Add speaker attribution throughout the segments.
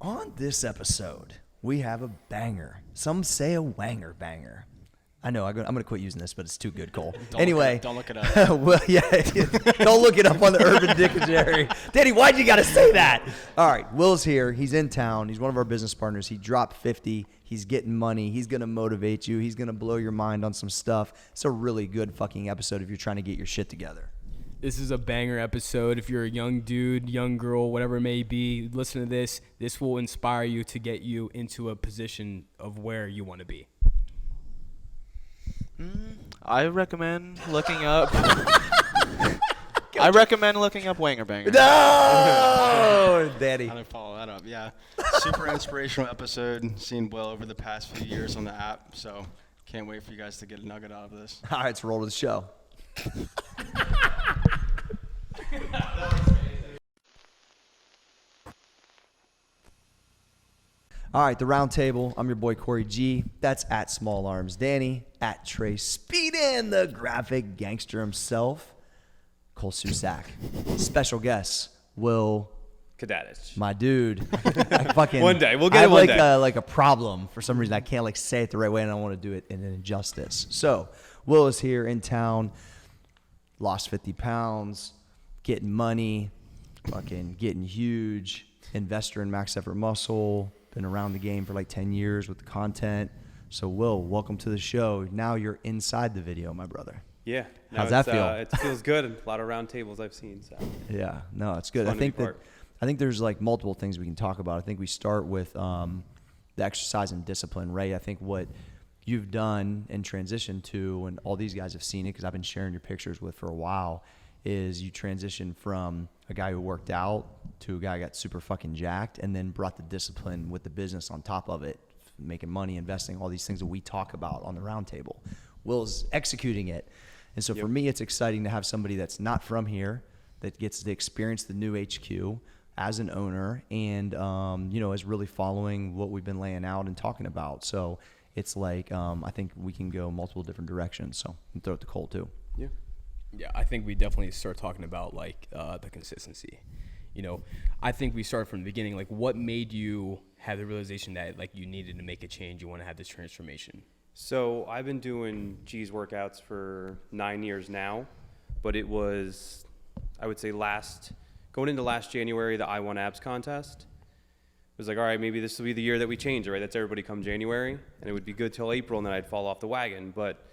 Speaker 1: On this episode, we have a banger. Some say a wanger banger. I know, I'm going to quit using this, but it's too good, Cole. Anyway.
Speaker 2: Don't look it up.
Speaker 1: Well, yeah, don't look it up on the Urban Dictionary. Danny, why'd you got to say that? All right, Will's here. He's in town. He's one of our business partners. He dropped 50. He's getting money. He's going to motivate you. He's going to blow your mind on some stuff. It's a really good fucking episode if you're trying to get your shit together.
Speaker 3: This is a banger episode. If you're a young dude, young girl, whatever it may be, listen to this. This will inspire you to get you into a position of where you want to be.
Speaker 2: I recommend looking up. Wanger Banger.
Speaker 1: No, Daddy.
Speaker 4: How to follow that up? Yeah, super inspirational episode. Seen Will over the past few years on the app, so can't wait for you guys to get a nugget out of this.
Speaker 1: All right, let's roll to the show. All right, the Roundtable. I'm your boy CoryG. That's at Small Arms Danny, at Treys Speedin, the graphic gangster himself, Cole Susak. Special guest, Will
Speaker 5: Koedatich.
Speaker 1: My dude. I fucking,
Speaker 5: One day. We'll get it one day.
Speaker 1: I have like a problem. For some reason, I can't say it the right way, and I don't want to do it in an injustice. So, Will is here in town. Lost 50 pounds. Getting money. Fucking getting huge. Investor in Max Effort Muscle. Been around the game for like 10 years with the content. So, Will, welcome to the show. Now you're inside the video, my brother.
Speaker 5: Yeah.
Speaker 1: How's that feel?
Speaker 5: It feels good. A lot of round tables I've seen. So.
Speaker 1: Yeah. No, it's good.
Speaker 5: It's
Speaker 1: I think there's like multiple things we can talk about. I think we start with the exercise and discipline, right? I think what you've done and transitioned to, and all these guys have seen it because I've been sharing your pictures with for a while, is you transition from a guy who worked out to a guy who got super fucking jacked and then brought the discipline with the business on top of it, making money, investing, all these things that we talk about on the Roundtable. Will's executing it. And so for me, it's exciting to have somebody that's not from here that gets to experience the new HQ as an owner and, is really following what we've been laying out and talking about. So it's like, I think we can go multiple different directions. So I'm throw it to Cole too.
Speaker 5: Yeah.
Speaker 3: Yeah, I think we definitely start talking about like the consistency. You know, I think we started from the beginning. Like, what made you have the realization that like you needed to make a change? You want to have this transformation.
Speaker 5: So I've been doing G's workouts for 9 years now, but it was, I would say going into last January, the I Want Abs contest. It was like, all right, maybe this will be the year that we change it, right? That's everybody come January, and it would be good till April, and then I'd fall off the wagon. But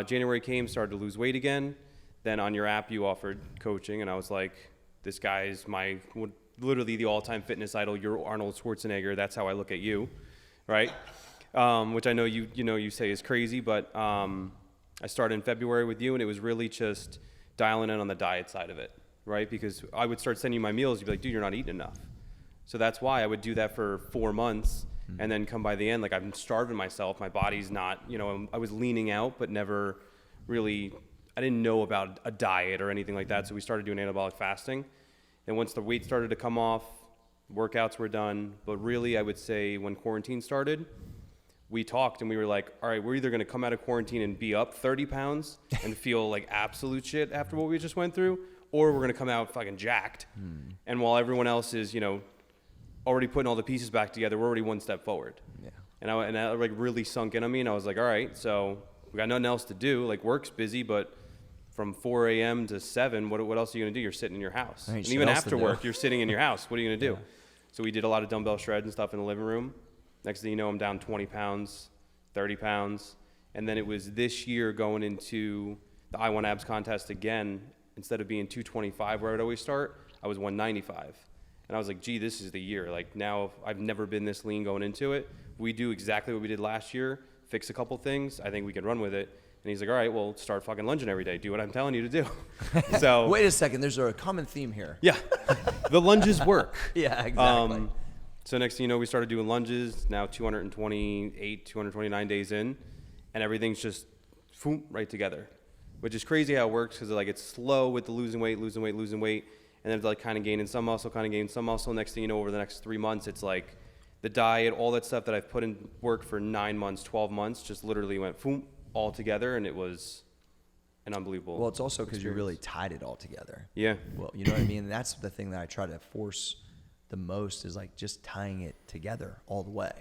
Speaker 5: January came, started to lose weight again. Then on your app, you offered coaching, and I was like, this guy is literally the all-time fitness idol. You're Arnold Schwarzenegger. That's how I look at you, right? Which I know you say is crazy, but I started in February with you, and it was really just dialing in on the diet side of it, right? Because I would start sending you my meals, you'd be like, dude, you're not eating enough. So that's why I would do that for 4 months, and then come by the end, like I'm starving myself. My body's not, I was leaning out, but never really, I didn't know about a diet or anything like that, so we started doing anabolic fasting. And once the weight started to come off, workouts were done, but really I would say when quarantine started, we talked and we were like, all right, we're either going to come out of quarantine and be up 30 pounds and feel like absolute shit after what we just went through, or we're going to come out fucking jacked. And while everyone else is, already putting all the pieces back together, we're already one step forward. Yeah. And that like really sunk in on me, and I was like, all right, so we got nothing else to do. Like, work's busy, but from 4 a.m. to 7, what else are you going to do? You're sitting in your house. And even after work, you're sitting in your house. What are you going to do? Yeah. So we did a lot of dumbbell shreds and stuff in the living room. Next thing you know, I'm down 20 pounds, 30 pounds. And then it was this year going into the I Want Abs contest again. Instead of being 225 where I would always start, I was 195. And I was like, gee, this is the year. Like, now I've never been this lean going into it. We do exactly what we did last year, fix a couple things. I think we can run with it. And he's like, all right, well, start fucking lunging every day. Do what I'm telling you to do. So
Speaker 1: wait a second. There's a common theme here.
Speaker 5: Yeah. The lunges work.
Speaker 1: Yeah, exactly.
Speaker 5: So next thing you know, we started doing lunges. Now 229 days in. And everything's just right together. Which is crazy how it works because like it's slow with the losing weight. And then it's like kind of gaining some muscle. Next thing you know, over the next 3 months, it's like the diet, all that stuff that I've put in work for 9 months, 12 months, just literally went all together, and it was an unbelievable.
Speaker 1: Well, it's also because you really tied it all together.
Speaker 5: Yeah.
Speaker 1: Well, you know what I mean? And that's the thing that I try to force the most is like just tying it together all the way.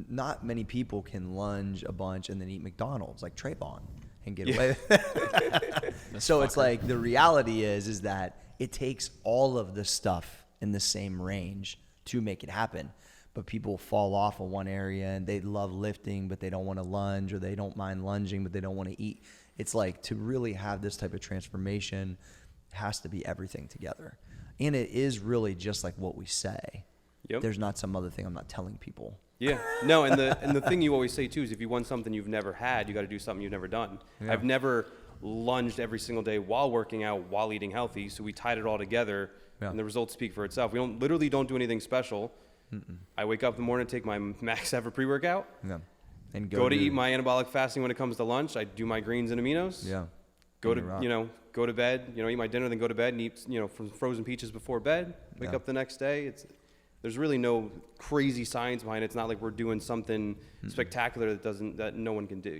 Speaker 1: Not many people can lunge a bunch and then eat McDonald's like Trayvon and get away with it. So it's like the reality is that it takes all of the stuff in the same range to make it happen. But people fall off of one area and they love lifting, but they don't want to lunge, or they don't mind lunging, but they don't want to eat. It's like to really have this type of transformation has to be everything together. And it is really just like what we say.
Speaker 5: Yep.
Speaker 1: There's not some other thing I'm not telling people.
Speaker 5: Yeah. No, and the thing you always say too is if you want something you've never had, you got to do something you've never done.
Speaker 1: Yeah.
Speaker 5: I've never lunged every single day while working out, while eating healthy, so we tied it all together,
Speaker 1: Yeah.
Speaker 5: and the results speak for itself. We literally don't do anything special. I wake up in the morning, take my max ever pre-workout,
Speaker 1: Yeah. And
Speaker 5: go to eat my anabolic fasting when it comes to lunch. I do my greens and aminos.
Speaker 1: Yeah.
Speaker 5: Go
Speaker 1: And you rock.
Speaker 5: to go to bed, eat my dinner, then go to bed and eat from frozen peaches before bed. Wake
Speaker 1: Yeah.
Speaker 5: up the next day. There's really no crazy science behind it. It's not like we're doing something spectacular that no one can do.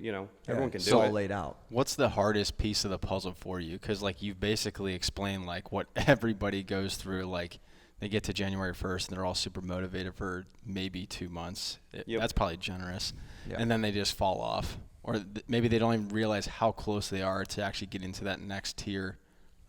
Speaker 5: Everyone can
Speaker 1: It's
Speaker 5: do
Speaker 1: all
Speaker 5: it.
Speaker 1: laid out.
Speaker 4: What's the hardest piece of the puzzle for you? Because like you've basically explained like what everybody goes through. Like they get to January 1st and they're all super motivated for maybe 2 months.
Speaker 5: Yep.
Speaker 4: That's probably generous.
Speaker 1: Yeah.
Speaker 4: And then they just fall off, or maybe they don't even realize how close they are to actually getting to that next tier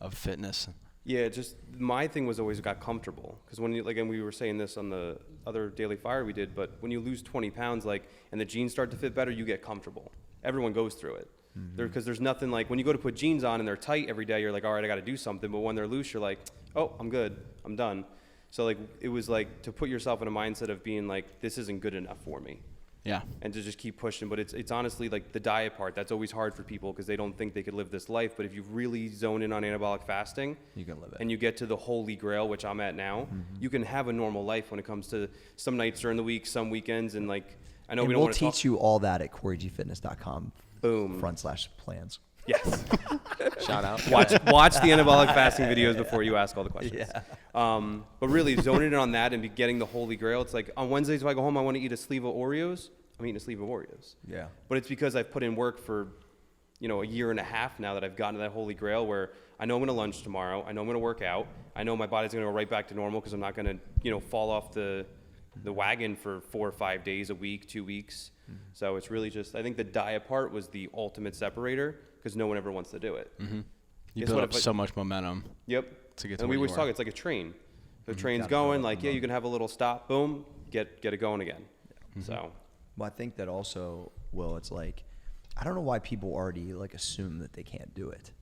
Speaker 4: of fitness.
Speaker 5: Yeah, just my thing was always got comfortable, because and we were saying this on the other Daily Fire we did, but when you lose 20 pounds, and the jeans start to fit better, you get comfortable. Everyone goes through it. Because there's nothing like when you go to put jeans on and they're tight every day, you're like, all right, I got to do something. But when they're loose, you're like, oh, I'm good, I'm done. So it was like to put yourself in a mindset of being like, this isn't good enough for me.
Speaker 4: Yeah.
Speaker 5: And to just keep pushing. But it's honestly like the diet part that's always hard for people, because they don't think they could live this life. But if you really zone in on anabolic fasting,
Speaker 1: You can live it.
Speaker 5: and you get to the holy grail, which I'm at now, you can have a normal life when it comes to some nights during the week, some weekends, and I know
Speaker 1: And
Speaker 5: we don't
Speaker 1: we'll
Speaker 5: want to
Speaker 1: teach you all that at CoryGFitness.com
Speaker 5: Boom.
Speaker 1: /plans.
Speaker 5: Yes.
Speaker 2: Shout out.
Speaker 5: watch the anabolic fasting videos before you ask all the questions.
Speaker 1: Yeah.
Speaker 5: But really zoning in on that and be getting the holy grail. It's like on Wednesdays if I go home, I want to eat a sleeve of Oreos. I'm eating a sleeve of Oreos.
Speaker 1: Yeah.
Speaker 5: But it's because I've put in work for, a year and a half now that I've gotten to that holy grail where I know I'm going to lunch tomorrow. I know I'm going to work out. I know my body's going to go right back to normal because I'm not going to, fall off the wagon for 4 or 5 days a week, 2 weeks. So it's really just, I think the diet part was the ultimate separator because no one ever wants to do it.
Speaker 4: You
Speaker 5: Guess
Speaker 4: build
Speaker 5: what,
Speaker 4: up
Speaker 5: if I-
Speaker 4: so much momentum
Speaker 5: Yep.
Speaker 4: to get to
Speaker 5: And
Speaker 4: where
Speaker 5: we
Speaker 4: you
Speaker 5: always
Speaker 4: are.
Speaker 5: talk, it's like a train. The train's
Speaker 1: Gotta
Speaker 5: going,
Speaker 1: build up
Speaker 5: you can have a little stop, boom, get it going again. So,
Speaker 1: Well, I think that also, Will, it's like, I don't know why people already assume that they can't do it.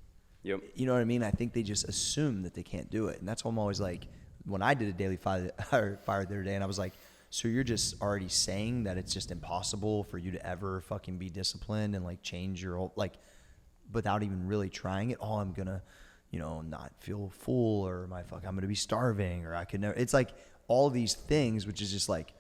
Speaker 5: yep.
Speaker 1: You know what I mean? I think they just assume that they can't do it. And that's why I'm always like, when I did a daily fire the other day, and I was like, so you're just already saying that it's just impossible for you to ever fucking be disciplined and change your whole, without even really trying it. Oh, I'm gonna, not feel full, or I'm gonna be starving, or I could never. It's like all these things, which is just like,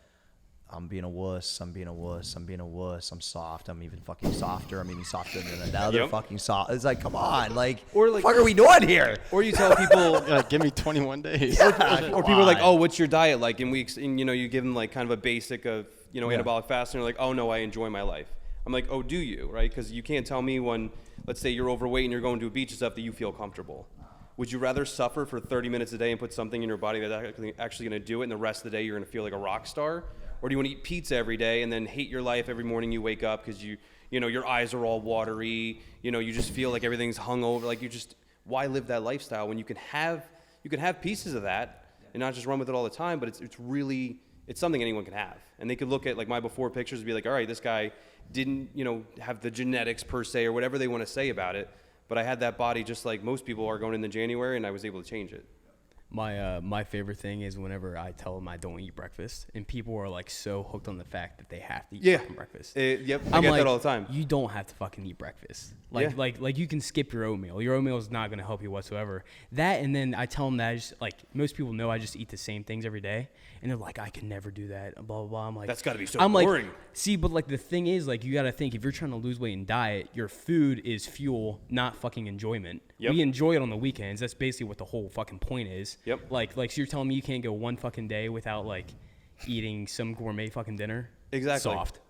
Speaker 1: I'm being a wuss, I'm being a wuss, I'm being a wuss, I'm soft, I'm even fucking softer, I'm even softer than the other
Speaker 5: Yep.
Speaker 1: fucking soft. It's like, come on,
Speaker 5: Or
Speaker 1: what the fuck are we doing here?
Speaker 5: Or you tell people,
Speaker 4: Give me 21 days.
Speaker 5: or people are like, oh, what's your diet like? And you give them kind of a basic of, anabolic fasting. They're like, oh no, I enjoy my life. I'm like, oh, do you, right? Because you can't tell me when, let's say you're overweight and you're going to a beach and stuff, that you feel comfortable. Would you rather suffer for 30 minutes a day and put something in your body that's actually going to do it, and the rest of the day you're going to feel like a rock star? Or do you want to eat pizza every day and then hate your life every morning you wake up because your eyes are all watery, you just feel like everything's hungover, why live that lifestyle when you can have pieces of that and not just run with it all the time? But it's something anyone can have. And they could look at my before pictures and be like, all right, this guy didn't, have the genetics per se, or whatever they want to say about it. But I had that body just like most people are going into January, and I was able to change it.
Speaker 3: My favorite thing is whenever I tell them I don't eat breakfast, and people are so hooked on the fact that they have to eat fucking breakfast.
Speaker 5: Yep, I
Speaker 3: I'm
Speaker 5: get
Speaker 3: like,
Speaker 5: that all the time.
Speaker 3: You don't have to fucking eat breakfast.
Speaker 5: Yeah.
Speaker 3: Like you can skip your oatmeal. Your oatmeal is not going to help you whatsoever. That, and then I tell them that I just most people know I just eat the same things every day, and they're like, I can never do that. Blah blah blah. I'm like,
Speaker 5: That's gotta be so
Speaker 3: I'm
Speaker 5: boring.
Speaker 3: Like, see, but the thing is, you got to think, if you're trying to lose weight and diet, your food is fuel, not fucking enjoyment.
Speaker 5: Yep.
Speaker 3: We enjoy it on the weekends. That's basically what the whole fucking point is.
Speaker 5: Yep.
Speaker 3: So you're telling me you can't go one fucking day without eating some gourmet fucking dinner?
Speaker 5: Exactly.
Speaker 3: Soft.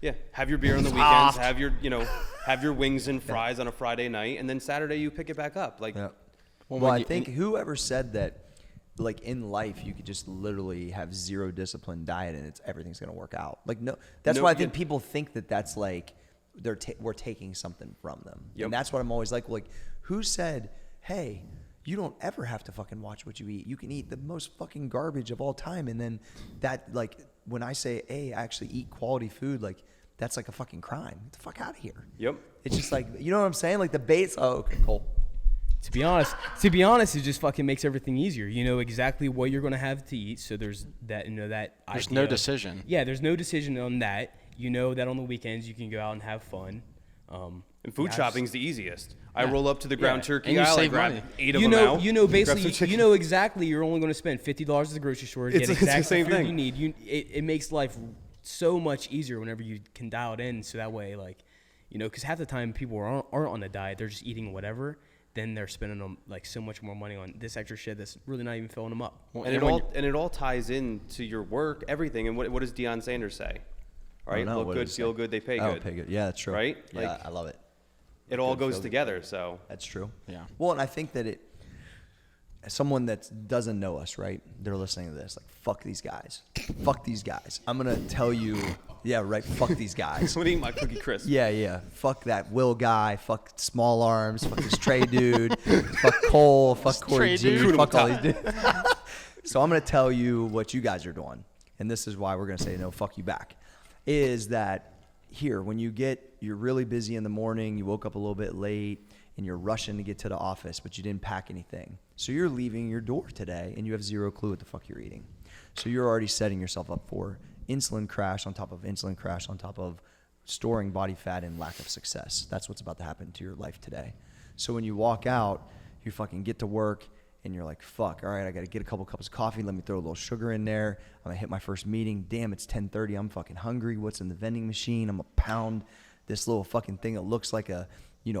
Speaker 5: Yeah, have your beer on the weekends, have your have your wings and fries on a Friday night, and then Saturday you pick it back up.
Speaker 1: Yeah.
Speaker 4: Well,
Speaker 1: Well,
Speaker 4: when
Speaker 1: I
Speaker 4: you-
Speaker 1: think whoever said that like in life, you could just literally have zero discipline diet and everything's gonna work out. Like no, that's
Speaker 5: No,
Speaker 1: why I think
Speaker 5: yeah.
Speaker 1: people think that that's like we're taking something from them,
Speaker 5: Yep.
Speaker 1: and that's what I'm always like, who said, hey, you don't ever have to fucking watch what you eat. You can eat the most fucking garbage of all time, and then that like when I say, hey, I actually eat quality food, like that's like a fucking crime. Get the fuck out of here.
Speaker 5: Yep.
Speaker 1: It's just like, you know what I'm saying? Like the base. Oh, okay, Cole.
Speaker 3: To be honest, it just fucking makes everything easier. You know exactly what you're gonna have to eat, so there's that, you know, that.
Speaker 4: There's
Speaker 3: idea
Speaker 4: no
Speaker 3: of-
Speaker 4: decision.
Speaker 3: Yeah, there's no decision on that. You know that on the weekends you can go out and have fun.
Speaker 5: And food
Speaker 3: yeah,
Speaker 5: shopping's the easiest. I roll up to the ground turkey
Speaker 4: And you
Speaker 5: aisle, I
Speaker 4: save
Speaker 5: grab
Speaker 4: money.
Speaker 5: 8 of
Speaker 3: you
Speaker 5: them
Speaker 3: know,
Speaker 5: out.
Speaker 3: you know,
Speaker 5: grab some
Speaker 3: basically,
Speaker 5: chicken.
Speaker 3: you know exactly you're only going to spend $50 at the grocery store, get
Speaker 5: It's the
Speaker 3: exactly
Speaker 5: same
Speaker 3: food
Speaker 5: thing.
Speaker 3: you need. It makes life so much easier whenever you can dial it in. So that way, like, you know, because half the time people aren't on a diet, they're just eating whatever. Then they're spending them like so much more money on this extra shit that's really not even filling them up.
Speaker 4: Well,
Speaker 5: And
Speaker 4: when
Speaker 5: it all ties into your work, everything. And what does Deion Sanders say? All right,
Speaker 1: know.
Speaker 5: look
Speaker 1: What
Speaker 5: good,
Speaker 1: does it
Speaker 5: feel
Speaker 1: say?
Speaker 5: good, they pay
Speaker 1: Oh,
Speaker 5: good.
Speaker 1: pay good. Yeah, that's true.
Speaker 5: Right?
Speaker 1: Yeah,
Speaker 5: Like,
Speaker 1: I love it.
Speaker 5: it all
Speaker 1: good,
Speaker 5: goes
Speaker 1: feel good.
Speaker 5: together. So
Speaker 1: That's true.
Speaker 4: Yeah.
Speaker 1: Well, and I think that someone that doesn't know us, right? They're listening to this, like, fuck these guys. Fuck these guys. I'm gonna tell you, yeah, right. Fuck these guys.
Speaker 5: I'm eating my Cookie Crisp.
Speaker 1: Yeah. Fuck that Will guy. Fuck Small Arms. Fuck this Trey dude. Fuck Cole. Fuck Corey G.
Speaker 5: dude.
Speaker 1: Fuck all these dudes. So I'm gonna tell you what you guys are doing, and this is why we're gonna say no. Fuck you back. Is that here when you're really busy in the morning, you woke up a little bit late, and you're rushing to get to the office, but you didn't pack anything. So you're leaving your door today, and you have zero clue what the fuck you're eating. So you're already setting yourself up for insulin crash on top of insulin crash on top of storing body fat and lack of success. That's what's about to happen to your life today. So when you walk out, you fucking get to work, and you're like, fuck, all right, I got to get a couple cups of coffee. Let me throw a little sugar in there. I'm going to hit my first meeting. Damn, it's 10:30. I'm fucking hungry. What's in the vending machine? I'm going to pound this little fucking thing that looks like a,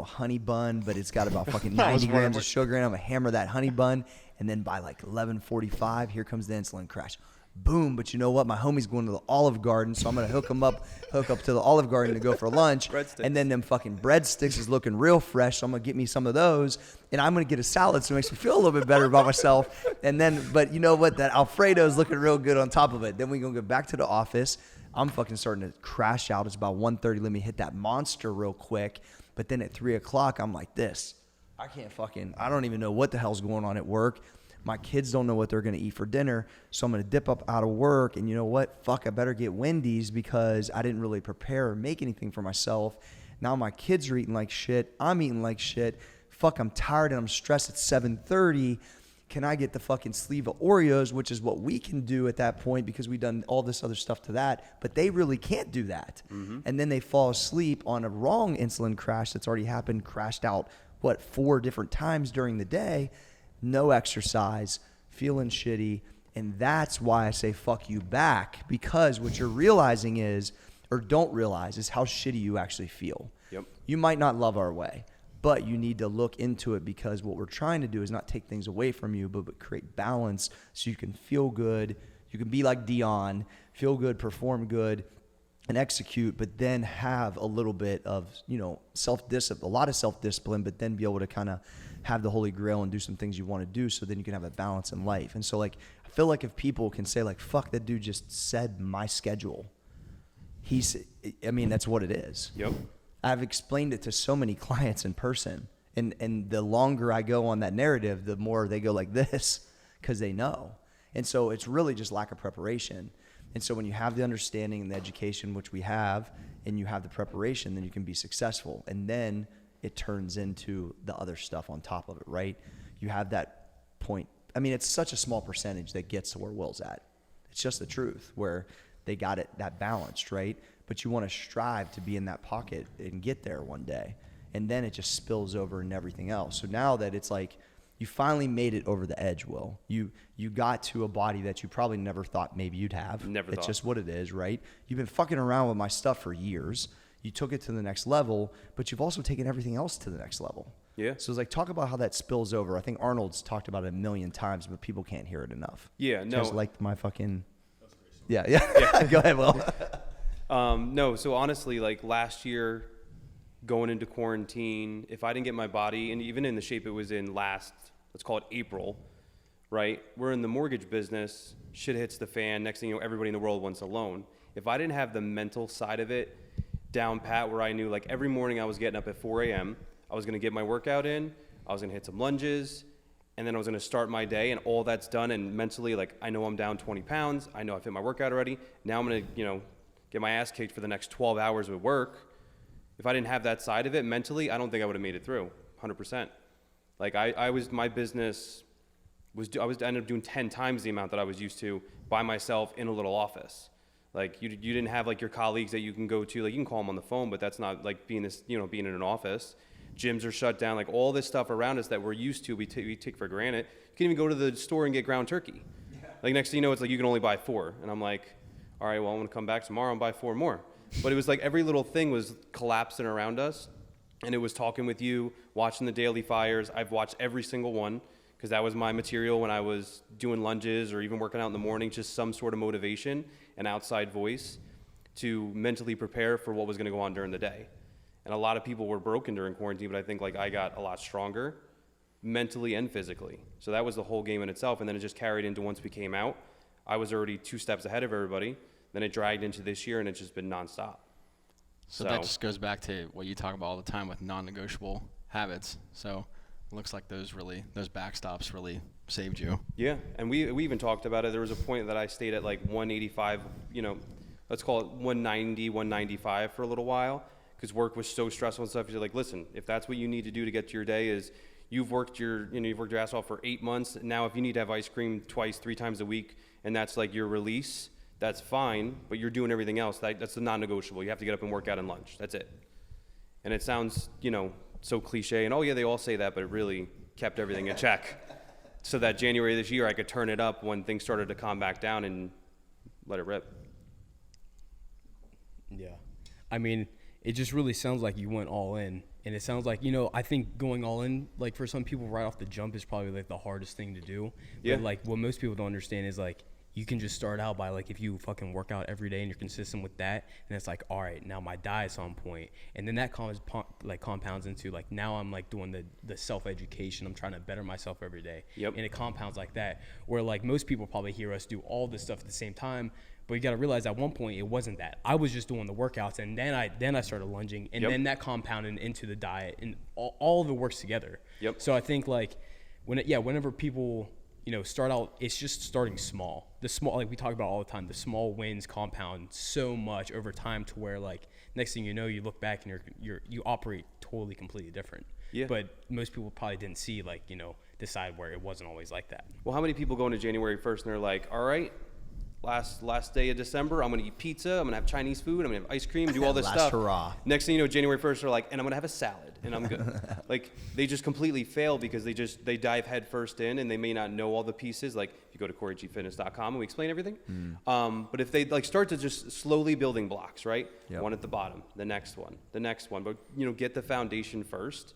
Speaker 1: honey bun, but it's got about fucking 90 grams of sugar in it. I'm going to hammer that honey bun. And then by like 11:45, here comes the insulin crash. Boom. But you know what? My homie's going to the Olive Garden, so I'm going to hook up to the Olive Garden to go for lunch.
Speaker 5: Breadsticks.
Speaker 1: And then them fucking breadsticks is looking real fresh, so I'm going to get me some of those. And I'm going to get a salad, so it makes me feel a little bit better about myself. And then, but you know what? That Alfredo is looking real good on top of it. Then we're going to go back to the office. I'm fucking starting to crash out. It's about 1:30. Let me hit that Monster real quick. But then at 3 o'clock, I'm like this. I don't even know what the hell's going on at work. My kids don't know what they're going to eat for dinner. So I'm going to dip up out of work. And you know what? Fuck, I better get Wendy's because I didn't really prepare or make anything for myself. Now my kids are eating like shit. I'm eating like shit. Fuck, I'm tired and I'm stressed at 7:30. Can I get the fucking sleeve of Oreos, which is what we can do at that point because we've done all this other stuff to that, but they really can't do that. Mm-hmm. And then they fall asleep on a wrong insulin crash that's already happened, crashed out, 4 different times during the day, no exercise, feeling shitty. And that's why I say fuck you back, because what you're realizing is, or don't realize, is how shitty you actually feel.
Speaker 5: Yep.
Speaker 1: You might not love our way, but you need to look into it because what we're trying to do is not take things away from you, but create balance so you can feel good. You can be like Dion, feel good, perform good, and execute, but then have a little bit of, self-discipline, a lot of self-discipline, but then be able to kind of have the Holy Grail and do some things you want to do so then you can have a balance in life. And so, I feel like if people can say, fuck, that dude just said my schedule. That's what it is.
Speaker 5: Yep.
Speaker 1: I've explained it to so many clients in person, and the longer I go on that narrative, the more they go like this because they know. And so it's really just lack of preparation. And so when you have the understanding and the education, which we have, and you have the preparation, then you can be successful. And then it turns into the other stuff on top of it, right? You have that point. It's such a small percentage that gets to where Will's at. It's just the truth, where they got it that balanced, right? But you want to strive to be in that pocket and get there one day. And then it just spills over into everything else. So now that it's like you finally made it over the edge, Will. You got to a body that you probably never thought maybe you'd have.
Speaker 5: Never
Speaker 1: It's
Speaker 5: thought.
Speaker 1: just what it is, right? You've been fucking around with my stuff for years. You took it to the next level, but you've also taken everything else to the next level.
Speaker 5: Yeah.
Speaker 1: So it's like, talk about how that spills over. I think Arnold's talked about it 1,000,000 times, but people can't hear it enough.
Speaker 5: Yeah,
Speaker 1: You
Speaker 5: no.
Speaker 1: guys liked my fucking... Yeah. Go ahead, Will.
Speaker 5: No, so honestly, last year, going into quarantine, if I didn't get my body, and even in the shape it was in let's call it April, right? We're in the mortgage business, shit hits the fan, next thing you know, everybody in the world wants a loan. If I didn't have the mental side of it down pat, where I knew like every morning I was getting up at 4 a.m., I was gonna get my workout in, I was gonna hit some lunges, and then I was gonna start my day, and all that's done, and mentally, like, I know I'm down 20 pounds, I know I've hit my workout already, now I'm gonna, get my ass kicked for the next 12 hours of work. If I didn't have that side of it mentally, I don't think I would have made it through, 100%. Like, my business I ended up doing 10 times the amount that I was used to by myself in a little office. Like, you didn't have like your colleagues that you can go to, like you can call them on the phone, but that's not like being in an office. Gyms are shut down, like all this stuff around us that we're used to, we take for granted. You can't even go to the store and get ground turkey. Yeah. Like next thing you know, it's like you can only buy 4. And I'm like, all right, well, I'm gonna come back tomorrow and buy 4 more. But it was like every little thing was collapsing around us. And it was talking with you, watching the daily fires. I've watched every single one because that was my material when I was doing lunges or even working out in the morning, just some sort of motivation, an outside voice to mentally prepare for what was gonna go on during the day. And a lot of people were broken during quarantine, but I think like I got a lot stronger mentally and physically. So that was the whole game in itself. And then it just carried into once we came out, I was already 2 steps ahead of everybody. Then it dragged into this year and it's just been nonstop.
Speaker 4: So that just goes back to what you talk about all the time with non-negotiable habits. So it looks like those backstops really saved you.
Speaker 5: Yeah, and we even talked about it. There was a point that I stayed at like 185, let's call it 190, 195 for a little while because work was so stressful and stuff. You're like, listen, if that's what you need to do to get to your day is you've worked your ass off for 8 months. Now, if you need to have ice cream 2-3 times a week and that's like your release, that's fine, but you're doing everything else. That's the non-negotiable. You have to get up and work out and lunch. That's it. And it sounds, so cliche, and oh yeah, they all say that, but it really kept everything in check. So that January this year, I could turn it up when things started to calm back down and let it rip.
Speaker 3: Yeah. I mean, it just really sounds like you went all in. And it sounds like, I think going all in, like for some people right off the jump is probably like the hardest thing to do.
Speaker 5: Yeah.
Speaker 3: But like what most people don't understand is like, you can just start out by like if you fucking work out every day and you're consistent with that, and it's like, all right, now my diet's on point, and then that compounds into like now I'm like doing the self-education. I'm trying to better myself every day.
Speaker 5: Yep.
Speaker 3: And it compounds like that. Where like most people probably hear us do all this stuff at the same time, but you got to realize at one point it wasn't that. I was just doing the workouts, and then I started lunging, and
Speaker 5: Yep.
Speaker 3: then that compounded into the diet, and all of it works together.
Speaker 5: Yep.
Speaker 3: So I think like whenever people start out, it's just starting small. The small, like we talk about all the time, the small wins compound so much over time to where like next thing you know, you look back and you operate totally completely different.
Speaker 5: Yeah.
Speaker 3: But most people probably didn't see like, the side where it wasn't always like that.
Speaker 5: Well, how many people go into January 1st and they're like, all right, last day of December, I'm going to eat pizza, I'm going to have Chinese food, I'm going to have ice cream, do all this
Speaker 1: Last
Speaker 5: stuff.
Speaker 1: hurrah.
Speaker 5: Next thing you know, January 1st, they're like, and I'm going to have a salad, and I'm good. Like, they just completely fail because they dive head first in, and they may not know all the pieces. Like, if you go to CoryG Fitness.com and we explain everything. But if they like start to just slowly building blocks, right?
Speaker 1: Yep.
Speaker 5: One at the bottom, the next one, but get the foundation first.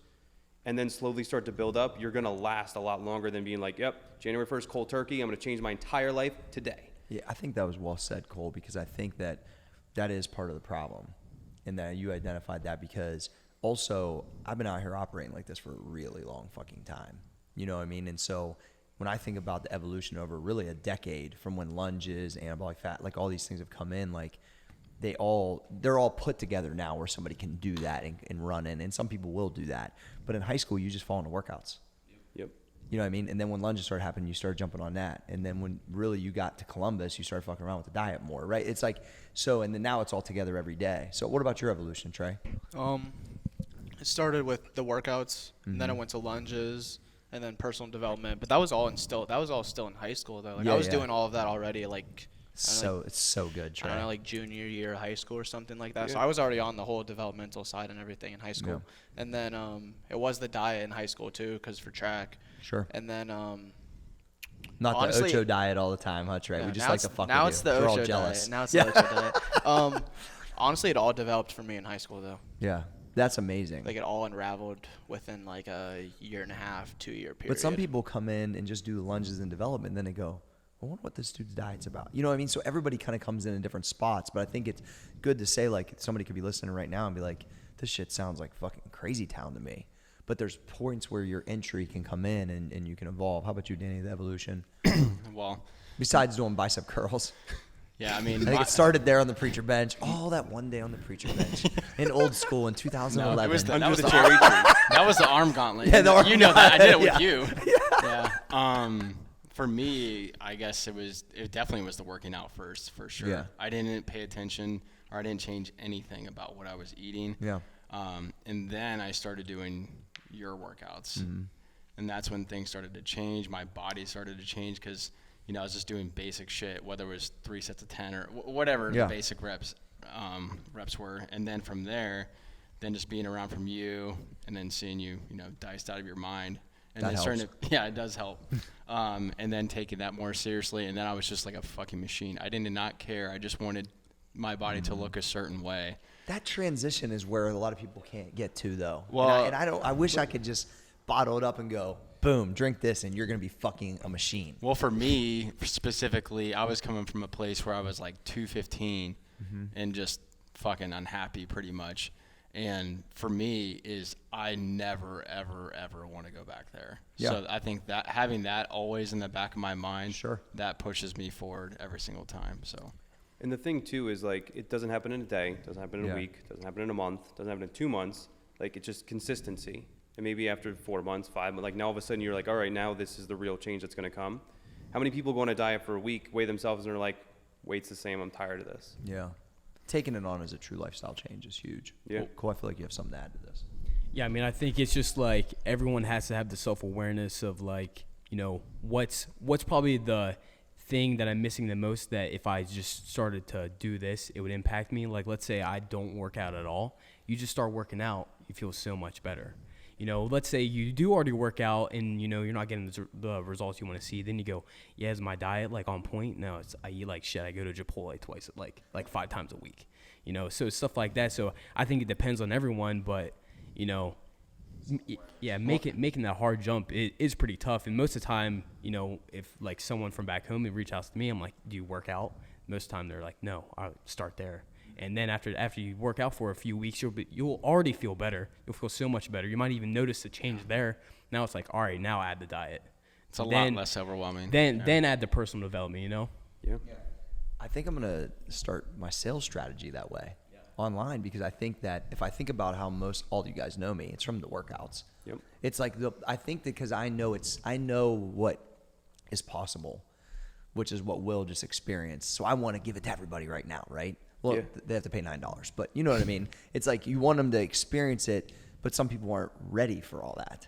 Speaker 5: And then slowly start to build up, you're going to last a lot longer than being like, yep, January 1st, cold turkey, I'm going to change my entire life today.
Speaker 1: Yeah, I think that was well said, Cole, because I think that is part of the problem, and that you identified that because also I've been out here operating like this for a really long fucking time. You know what I mean? And so when I think about the evolution over really a decade from when lunges, anabolic fat, like all these things have come in, like they're all put together now where somebody can do that and run in, and some people will do that. But in high school, you just fall into workouts.
Speaker 5: Yep.
Speaker 1: You know what I mean? And then when lunges started happening, you started jumping on that. And then when really you got to Columbus, you started fucking around with the diet more, right? It's like, so, and then now it's all together every day. So what about your evolution, Trey?
Speaker 2: It started with the workouts, and then I went to lunges, and then personal development. But that was all still in high school though. Like
Speaker 1: Yeah,
Speaker 2: I was
Speaker 1: yeah.
Speaker 2: doing all of that already. Like
Speaker 1: So it's so good, Trey.
Speaker 2: I don't know, like junior year of high school or something like that. So
Speaker 5: Yeah.
Speaker 2: I was already on the whole developmental side and everything in high school.
Speaker 1: Yeah.
Speaker 2: And then it was the diet in high school too, because for track.
Speaker 1: Sure.
Speaker 2: And then
Speaker 1: Not
Speaker 2: honestly,
Speaker 1: the Ocho diet all the time, huh, Trey?
Speaker 2: no,
Speaker 1: We just
Speaker 2: now
Speaker 1: like to
Speaker 2: it's-
Speaker 1: fuck
Speaker 2: now
Speaker 1: with
Speaker 2: it's
Speaker 1: you.
Speaker 2: the
Speaker 1: We're all
Speaker 2: Ocho
Speaker 1: jealous.
Speaker 2: diet. Now it's the Ocho diet. Honestly, it all developed for me in high school though.
Speaker 1: Yeah, that's amazing.
Speaker 2: Like it all unraveled within like a 1.5, 2 year period.
Speaker 1: But some people come in and just do lunges and development, and then they go, I wonder what this dude's diet's about. You know what I mean? So everybody kind of comes in different spots, but I think it's good to say, like, somebody could be listening right now and be like, this shit sounds like fucking crazy town to me. but there's points where your entry can come in and you can evolve. How about you, Danny, the evolution?
Speaker 4: Well,
Speaker 1: Besides doing bicep curls.
Speaker 4: yeah, I mean,
Speaker 1: I think it started there on the preacher bench. Oh, that one day on the preacher bench in old school in 2011.
Speaker 4: No, it was the, that,
Speaker 5: Under
Speaker 4: was
Speaker 5: the
Speaker 4: the
Speaker 5: cherry tree.
Speaker 4: that was the arm gauntlet.
Speaker 1: Yeah, the arm
Speaker 4: you know that. I did it with
Speaker 1: gauntlet,
Speaker 4: you. Yeah. For me, I guess it definitely was the working out first, for sure.
Speaker 1: Yeah.
Speaker 4: I didn't pay attention, or I didn't change anything about what I was eating.
Speaker 1: Yeah.
Speaker 4: And then I started doing your workouts.
Speaker 1: Mm-hmm.
Speaker 4: And that's when things started to change. My body started to change because, I was just doing basic shit, whether it was 3 sets of 10 or whatever
Speaker 1: Yeah.
Speaker 4: the basic reps were. And then from there, just being around from you and then seeing you, diced out of your mind. And
Speaker 1: That
Speaker 4: then
Speaker 1: helps.
Speaker 4: yeah, it does help. And then taking that more seriously. And then I was just like a fucking machine. I did not care. I just wanted my body to look a certain way.
Speaker 1: That transition is where a lot of people can't get to, though.
Speaker 4: Well-
Speaker 1: I wish I could just bottle it up and go, boom, drink this, and you're going to be fucking a machine.
Speaker 4: Well, for me specifically, I was coming from a place where I was like 215 and just fucking unhappy pretty much. And for me I never, ever, ever want to go back there.
Speaker 1: Yeah.
Speaker 4: So I think that having that always in the back of my mind,
Speaker 1: Sure.
Speaker 4: that pushes me forward every single time. So
Speaker 5: And the thing too is like it doesn't happen in a day, it doesn't happen in
Speaker 1: Yeah.
Speaker 5: a week, it doesn't happen in a month, it doesn't happen in 2 months. Like it's just consistency. And maybe after 4 months, 5 months, like now all of a sudden you're like, all right, now this is the real change that's going to come. How many people go on a diet for a week, weigh themselves, and are like, weight's the same, I'm tired of this.
Speaker 1: Yeah. Taking it on as a true lifestyle change is huge.
Speaker 5: Yeah.
Speaker 1: Cole, I feel like you have something to add to this.
Speaker 3: Yeah, I mean, I think it's just like everyone has to have the self-awareness of like, what's probably the thing that I'm missing the most, that if I just started to do this, it would impact me. Like, let's say I don't work out at all. You just start working out, you feel so much better. Let's say you do already work out and, you're not getting the results you want to see. Then you go, yeah, is my diet like on point? No, I eat like shit. I go to Chipotle twice, like 5 times a week, so stuff like that. So I think it depends on everyone, but, making that hard jump is pretty tough. And most of the time, if like someone from back home reaches out to me, I'm like, do you work out? Most of the time they're like, no, I'll start there. And then after you work out for a few weeks, you'll already feel better. You'll feel so much better. You might even notice the change there. Now it's like, all right, now add the diet.
Speaker 4: it's a lot less overwhelming.
Speaker 3: Then add the personal development,
Speaker 5: Yeah.
Speaker 1: I think I'm going to start my sales strategy that way online, because I think that if I think about how all of you guys know me, it's from the workouts.
Speaker 5: Yep.
Speaker 1: It's like I think that because I know what is possible, which is what Will just experienced. So I want to give it to everybody right now, right? Well,
Speaker 5: Yeah.
Speaker 1: they have to pay $9, but you know what I mean? It's like you want them to experience it, but some people aren't ready for all that.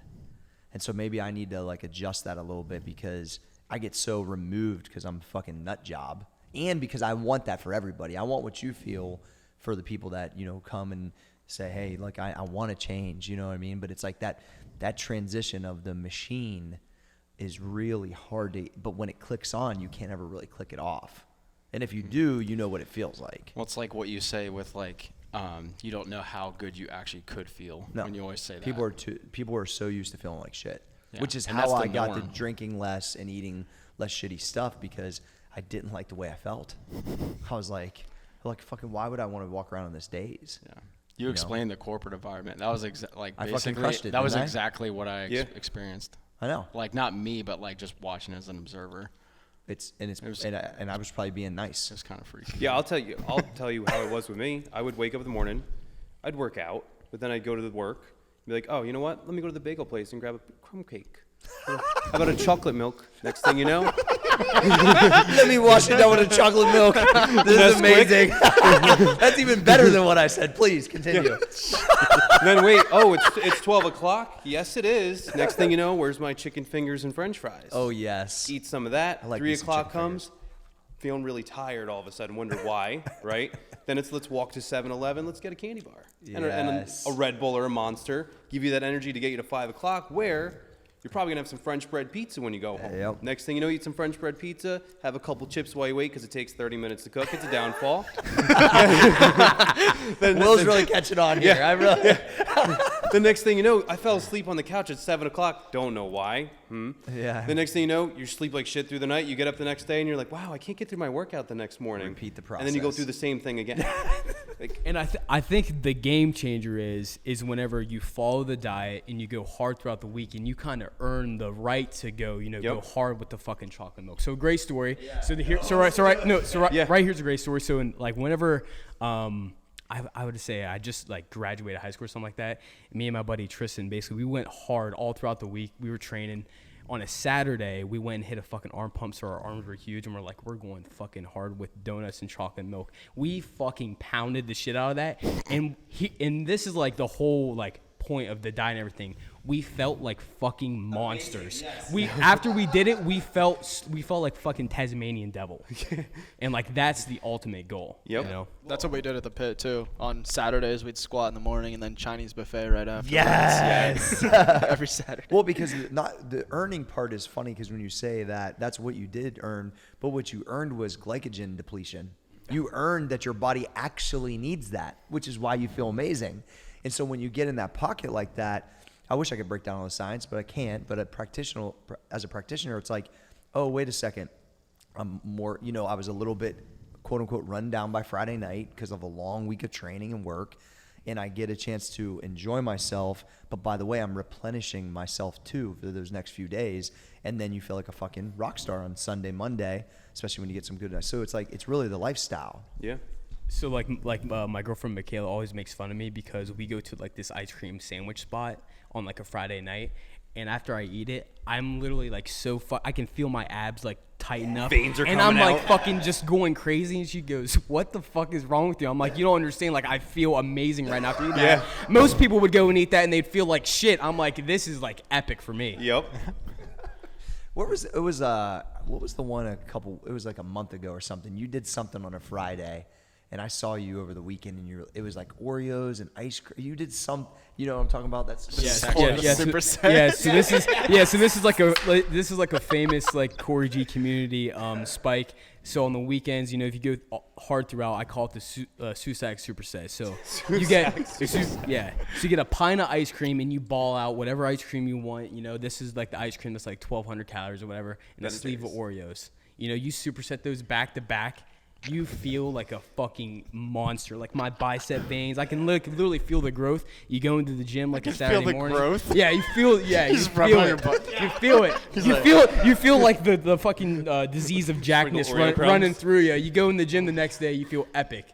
Speaker 1: And so maybe I need to like adjust that a little bit, because I get so removed because I'm a fucking nut job, and because I want that for everybody. I want what you feel for the people that, come and say, hey, like I want to change, you know what I mean? But it's like that transition of the machine is really hard to, but when it clicks on, you can't ever really click it off. And if you do, you know what it feels like.
Speaker 4: Well, it's like what you say with like, you don't know how good you actually could feel when you always say that.
Speaker 1: People are so used to feeling like shit,
Speaker 4: Yeah.
Speaker 1: which is
Speaker 4: And
Speaker 1: how
Speaker 4: that's the
Speaker 1: I got to
Speaker 4: norm.
Speaker 1: drinking less and eating less shitty stuff, because I didn't like the way I felt. I was like fucking, why would I want to walk around on this days?
Speaker 4: Yeah. You explained the corporate environment. That was
Speaker 1: I fucking
Speaker 4: basically
Speaker 1: crushed it,
Speaker 4: that was
Speaker 1: didn't I?
Speaker 4: exactly what I
Speaker 5: Yeah.
Speaker 4: experienced.
Speaker 1: I know.
Speaker 4: Like not me, but like just watching as an observer.
Speaker 1: And I was probably being nice.
Speaker 4: It's kind of freaky.
Speaker 5: Yeah, I'll tell you how it was with me. I would wake up in the morning, I'd work out, but then I'd go to the work, be like, oh, you know what? Let me go to the bagel place and grab a crumb cake. How about a chocolate milk? Next thing you know,
Speaker 1: Let me wash it down with a chocolate milk. This is amazing. That's even better than what I said. Please continue.
Speaker 5: then wait, oh, it's 12 o'clock? Yes, it is. Next thing you know, where's my chicken fingers and french fries?
Speaker 1: Oh, yes.
Speaker 5: Eat some of that.
Speaker 1: I like
Speaker 5: 3
Speaker 1: me some
Speaker 5: o'clock
Speaker 1: chicken
Speaker 5: comes, feeling really tired all of a sudden, wonder why, right? Then let's walk to 7-Eleven, let's get a candy bar. And
Speaker 1: Yes.
Speaker 5: a Red Bull or a Monster, give you that energy to get you to 5 o'clock, where You're probably gonna have some French bread pizza when you go home.
Speaker 1: Yep.
Speaker 5: Next thing you know, eat some French bread pizza, have a couple chips while you wait because it takes 30 minutes to cook. It's a downfall.
Speaker 1: Will's really catching on here. I really.
Speaker 5: The next thing you know, I fell asleep on the couch at 7 o'clock. Don't know why.
Speaker 1: Yeah.
Speaker 5: The next thing you know, you sleep like shit through the night. You get up the next day and you're like, wow, I can't get through my workout the next morning.
Speaker 1: Repeat the
Speaker 5: And then you go
Speaker 1: process.
Speaker 5: through the same thing again.
Speaker 3: And I think the game changer is whenever you follow the diet and you go hard throughout the week and you kind of earn the right to go, go hard with the fucking chocolate milk. So great story. Yeah. Right here's a great story. So whenever I would say I just graduated high school or something like that. Me and my buddy Tristan, basically we went hard all throughout the week. We were training. On a Saturday, we went and hit a fucking arm pump, so our arms were huge, and we're going fucking hard with donuts and chocolate milk. We fucking pounded the shit out of that, and this is the whole point of the diet and everything. We felt like fucking monsters. Yes. After we did it, we felt like fucking Tasmanian devil, and that's the ultimate goal.
Speaker 5: Yep.
Speaker 2: That's what we did at the pit too. On Saturdays, we'd squat in the morning and then Chinese buffet right after.
Speaker 1: Yes.
Speaker 2: Every Saturday.
Speaker 1: Well, because the earning part is funny because when you say that, that's what you did earn, but what you earned was glycogen depletion. You earned that your body actually needs that, which is why you feel amazing. And so when you get in that pocket like that, I wish I could break down all the science, but I can't. But as a practitioner, it's like, oh, wait a second. I'm more, I was a little bit, quote unquote, run down by Friday night because of a long week of training and work. And I get a chance to enjoy myself. But by the way, I'm replenishing myself too for those next few days. And then you feel like a fucking rock star on Sunday, Monday, especially when you get some good. So it's really the lifestyle.
Speaker 5: Yeah.
Speaker 3: So my girlfriend Michaela always makes fun of me because we go to this ice cream sandwich spot on a Friday night, and after I eat it, I'm literally I can feel my abs tighten up,
Speaker 5: veins are
Speaker 3: and
Speaker 5: coming
Speaker 3: I'm
Speaker 5: out.
Speaker 3: fucking just going crazy. And she goes, "What the fuck is wrong with you?" I'm like, "You don't understand. I feel amazing right now after eating that. Most people would go and eat that and they'd feel like shit. I'm like, this is epic for me."
Speaker 5: Yep.
Speaker 1: What was the one it was a month ago or something. You did something on a Friday, and I saw you over the weekend, and it was Oreos and ice cream. You did some, you know what I'm talking about? That's
Speaker 2: Super set.
Speaker 3: Yeah, so this is like a famous CoryG community spike. So on the weekends, if you go hard throughout, I call it the Susac superset. So you get a pint of ice cream and you ball out whatever ice cream you want. This is the ice cream that's 1,200 calories or whatever, and a sleeve of Oreos. You superset those back to back. You feel like a fucking monster. My bicep veins, I can literally feel the growth. You go into the gym a Saturday morning.
Speaker 2: Growth?
Speaker 3: Yeah, you feel. Yeah, you feel it. You feel it. You feel like the fucking disease of jackness running through you. You go in the gym the next day, you feel epic.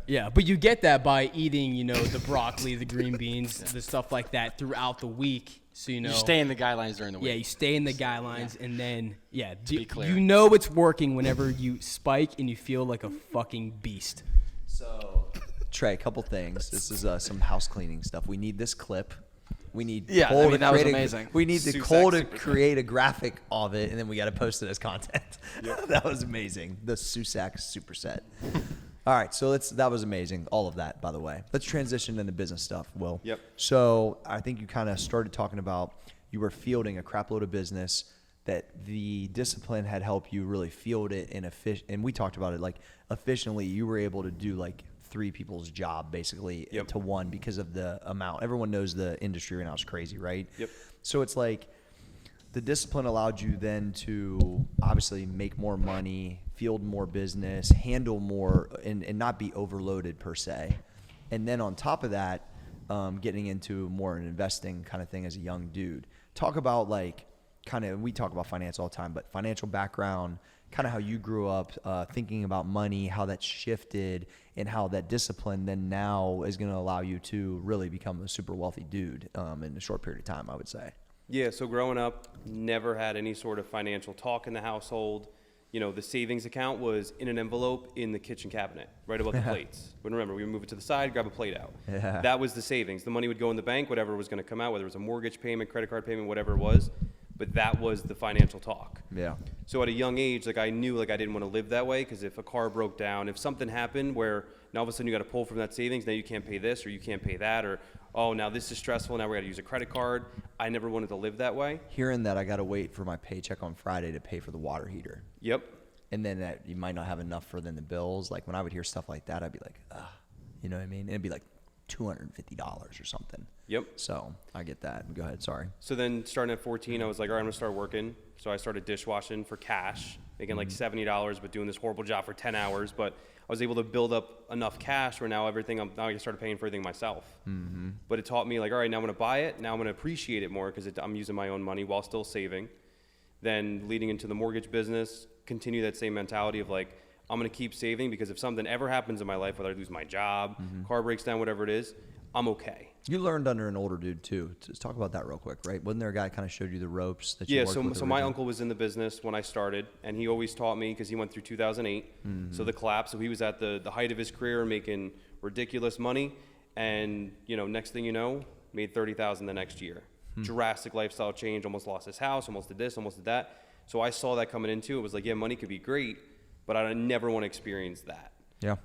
Speaker 3: Yeah, but you get that by eating, the broccoli, the green beans, the stuff like that throughout the week. So
Speaker 4: You stay in the guidelines during the week.
Speaker 3: Yeah, you stay in the guidelines, and then
Speaker 4: To be clear.
Speaker 3: it's working whenever you spike and you feel like a fucking beast.
Speaker 1: So, Trey, a couple things. This is some house cleaning stuff. We need this clip. We need
Speaker 2: Yeah,
Speaker 1: Cole to
Speaker 2: that was
Speaker 1: create
Speaker 2: amazing.
Speaker 1: We need the
Speaker 5: Susac
Speaker 1: Cole to
Speaker 5: Superset.
Speaker 1: create a graphic of it, and then we got to post it as content. That was amazing. The Susac superset. All right, so that was amazing. All of that, by the way. Let's transition into business stuff, Will.
Speaker 5: Yep.
Speaker 1: So I think you kind of started talking about you were fielding a crap load of business, that the discipline had helped you really field it and we talked about it efficiently. You were able to do 3 people's job basically to one because of the amount. Everyone knows the industry right now is crazy, right?
Speaker 5: Yep.
Speaker 1: So it's the discipline allowed you then to obviously make more money, field more business, handle more, and not be overloaded per se. And then on top of that, getting into more an investing kind of thing as a young dude. Talk about we talk about finance all the time, but financial background, kind of how you grew up thinking about money, how that shifted, and how that discipline then now is going to allow you to really become a super wealthy dude in a short period of time, I would say.
Speaker 5: Yeah, so growing up, never had any sort of financial talk in the household. The savings account was in an envelope in the kitchen cabinet, right above the plates. But remember, we would move it to the side, grab a plate out.
Speaker 1: Yeah.
Speaker 5: That was the savings. The money would go in the bank, whatever was going to come out, whether it was a mortgage payment, credit card payment, whatever it was. but that was the financial talk.
Speaker 1: Yeah.
Speaker 5: So at a young age, like I knew like I didn't want to live that way, because if a car broke down, if something happened where now all of a sudden you got to pull from that savings, now you can't pay this or you can't pay that, or oh, now this is stressful, now we got to use a credit card. I never wanted to live that way.
Speaker 1: Hearing that, I got to wait for my paycheck on Friday to pay for the water heater.
Speaker 5: Yep.
Speaker 1: And then that you might not have enough for then the bills. Like when I would hear stuff like that, I'd be like, ugh, you know what I mean? And it'd be like $250 or something.
Speaker 5: Yep.
Speaker 1: So I get that. Go ahead. Sorry.
Speaker 5: So then starting at 14, I was like, all right, I'm gonna start working. So I started dishwashing for cash, making like $70, but doing this horrible job for 10 hours. But I was able to build up enough cash where now now I started paying for everything myself. But it taught me like, all right, now I'm gonna buy it. Now I'm gonna appreciate it more because I'm using my own money while still saving. Then leading into the mortgage business, continue that same mentality of like, I'm going to keep saving because if something ever happens in my life, whether I lose my job, car breaks down, whatever it is, I'm okay.
Speaker 1: You learned under an older dude too. Let's talk about that real quick, right? Wasn't there a guy kind of showed you the ropes that you
Speaker 5: Yeah,
Speaker 1: worked with
Speaker 5: so my
Speaker 1: originally?
Speaker 5: uncle was in the business when I started, and he always taught me because he went through 2008. So the collapse, so he was at the height of his career making ridiculous money, and next thing you know, made $30,000 the next year. Drastic lifestyle change, almost lost his house, almost did this, almost did that. So I saw that coming into it. Was like, yeah, money could be great, but I never want to experience that.
Speaker 1: Yeah.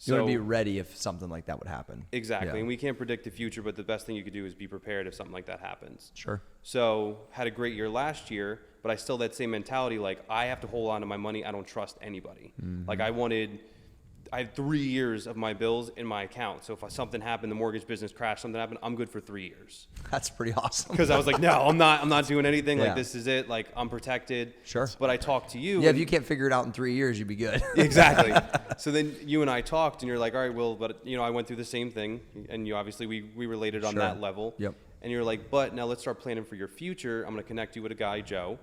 Speaker 1: You want to be ready if something like that would happen.
Speaker 5: Exactly.
Speaker 1: Yeah.
Speaker 5: And we can't predict the future, but the best thing you could do is be prepared if something like that happens.
Speaker 1: Sure.
Speaker 5: So had a great year last year, but I still had that same mentality, like I have to hold on to my money. I don't trust anybody. Like I had 3 years of my bills in my account. So if something happened, the mortgage business crashed, something happened, I'm good for 3 years.
Speaker 1: That's pretty awesome.
Speaker 5: Because I was like, no, I'm not doing anything.
Speaker 1: Yeah.
Speaker 5: Like this is it. Like I'm protected.
Speaker 1: Sure.
Speaker 5: But I talked to you.
Speaker 1: Yeah, if you can't figure it out in 3 years, you'd be good.
Speaker 5: Exactly. So then you and I talked, and you're like, all right, well, but I went through the same thing, and obviously we related on
Speaker 1: Sure.
Speaker 5: that level.
Speaker 1: Yep.
Speaker 5: And you're like, but now let's start planning for your future. I'm going to connect you with a guy, Joe,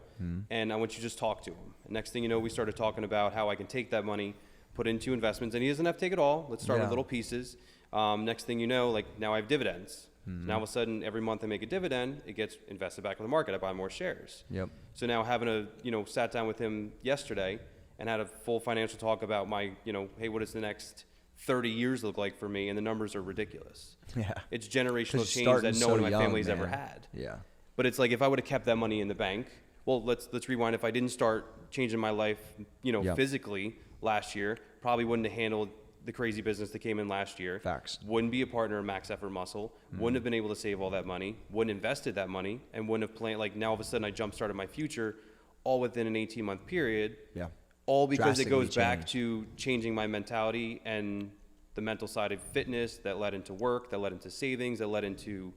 Speaker 5: and I want you to just talk to him. And next thing you know, we started talking about how I can take that money, put it into investments, and he doesn't have to take it all. Let's start with
Speaker 1: Yeah.
Speaker 5: little pieces. Next thing you know, like now I have dividends. Now all of a sudden, every month I make a dividend, it gets invested back in the market. I buy more shares.
Speaker 1: Yep.
Speaker 5: So now having sat down with him yesterday and had a full financial talk about my, hey, what does the next 30 years look like for me? And the numbers are ridiculous.
Speaker 1: Yeah.
Speaker 5: It's generational
Speaker 1: 'Cause you're
Speaker 5: change that
Speaker 1: starting
Speaker 5: no
Speaker 1: so
Speaker 5: one in my
Speaker 1: young,
Speaker 5: family's ever
Speaker 1: man.
Speaker 5: had.
Speaker 1: Yeah.
Speaker 5: But it's like if I would have kept that money in the bank, well, let's rewind. If I didn't start changing my life,
Speaker 1: Yeah.
Speaker 5: physically last year, probably wouldn't have handled the crazy business that came in last year.
Speaker 1: Facts.
Speaker 5: Wouldn't be a partner of Max Effort Muscle. Wouldn't have been able to save all that money. Wouldn't have invested that money, and wouldn't have planned. Like now, all of a sudden, I jump started my future, all within an 18-month period.
Speaker 1: Yeah.
Speaker 5: All because it
Speaker 1: Drastically
Speaker 5: goes back
Speaker 1: changed.
Speaker 5: to changing my mentality and the mental side of fitness that led into work, that led into savings, that led into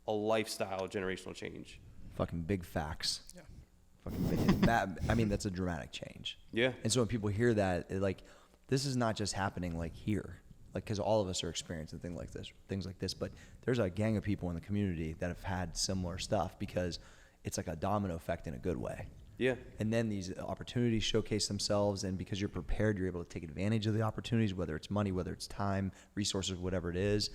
Speaker 5: a lifestyle generational change.
Speaker 1: Fucking big facts.
Speaker 2: Yeah.
Speaker 1: Fucking big. That's a dramatic change.
Speaker 5: Yeah.
Speaker 1: And so when people hear that, this is not just happening like here, because all of us are experiencing things like this. But there's a gang of people in the community that have had similar stuff because it's like a domino effect in a good way.
Speaker 5: Yeah.
Speaker 1: And then these opportunities showcase themselves, and because you're prepared, you're able to take advantage of the opportunities, whether it's money, whether it's time, resources, whatever it is.